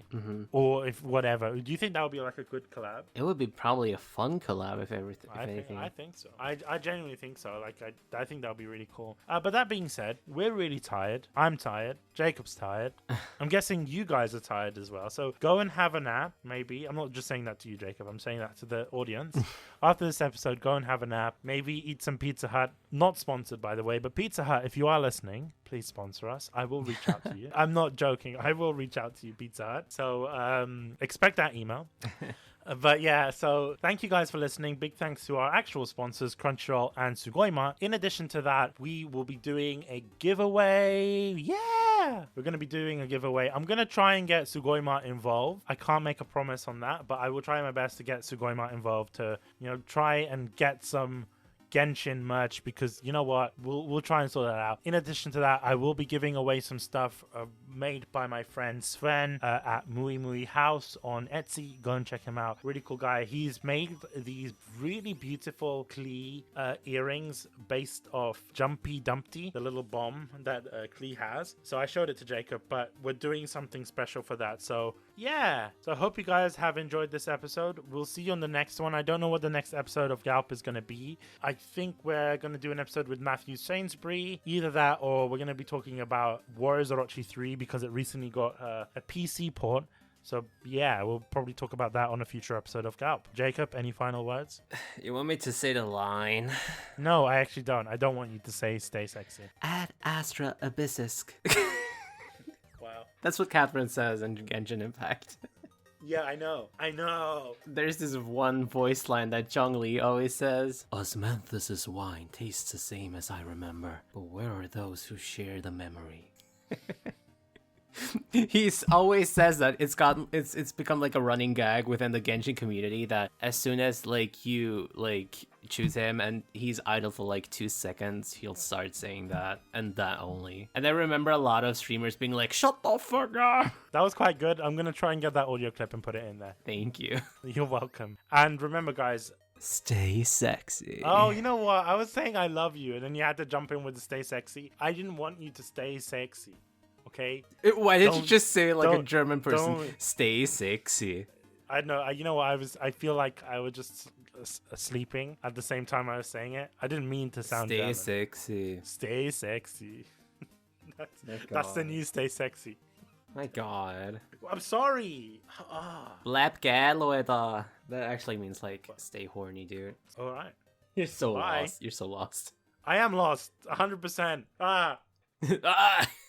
or if whatever, do you think that would be like a good collab? It would be probably a fun collab if anything. I think so. I genuinely think so. Like, I think that would be really cool. But that being said, we're really tired. I'm tired. Jacob's tired. I'm guessing you guys are tired as well. So go and have a nap, maybe. I'm not just saying that to you, Jacob. I'm saying that to the audience. After this episode, go and have a nap. Maybe eat some Pizza Hut. Not sponsored, by the way, but Pizza Hut, if you are listening, please sponsor us. I will reach out to you. I'm not joking. I will reach out to you, Pizza Hut. So expect that email. But yeah, so thank you guys for listening. Big thanks to our actual sponsors, Crunchyroll and Sugoima. In addition to that, we will be doing a giveaway. Yeah! We're going to be doing a giveaway. I'm going to try and get Sugoima involved. I can't make a promise on that, but I will try my best to get Sugoima involved to, try and get some Genshin merch, because you know what, we'll try and sort that out. In addition to that, I will be giving away some stuff made by my friend Sven at Mui Mui House on Etsy. Go and check him out. Really cool guy. He's made these really beautiful Klee earrings based off Jumpy Dumpty, the little bomb that Klee has. So I showed it to Jacob, but we're doing something special for that. So yeah, so I hope you guys have enjoyed this episode. We'll see you on the next one. I don't know what the next episode of GALP is going to be. I think we're going to do an episode with Matthew Sainsbury. Either that, or we're going to be talking about Warriors Orochi 3 because it recently got a PC port. So yeah, we'll probably talk about that on a future episode of GALP. Jacob, any final words? You want me to say the line? No, I actually don't. I don't want you to say stay sexy. Ad Astra Abyssisk. Wow. That's what Catherine says in Genshin Impact. Yeah, I know. There's this one voice line that Zhongli always says. Osmanthus's wine tastes the same as I remember, but where are those who share the memory? He's always says that. It's become like a running gag within the Genshin community that as soon as you choose him and he's idle for 2 seconds, he'll start saying that, and that only. And I remember a lot of streamers being like, "Shut the fuck up." That was quite good. I'm gonna try and get that audio clip and put it in there. Thank you. You're welcome. And remember, guys, stay sexy. Oh, you know what? I was saying I love you, and then you had to jump in with the stay sexy. I didn't want you to stay sexy. Okay? Why did you just say it like a don't- German person? don't. Stay sexy. I know. You know what? I feel like I was just sleeping at the same time I was saying it. I didn't mean to sound Stay German. sexy. Stay sexy. that's the God. new stay sexy. My God. I'm sorry. Ah. Blap Leute. That actually means stay horny, dude. All right. You're so Bye. lost. You're so lost. I am lost. 100%. Ah. Ah!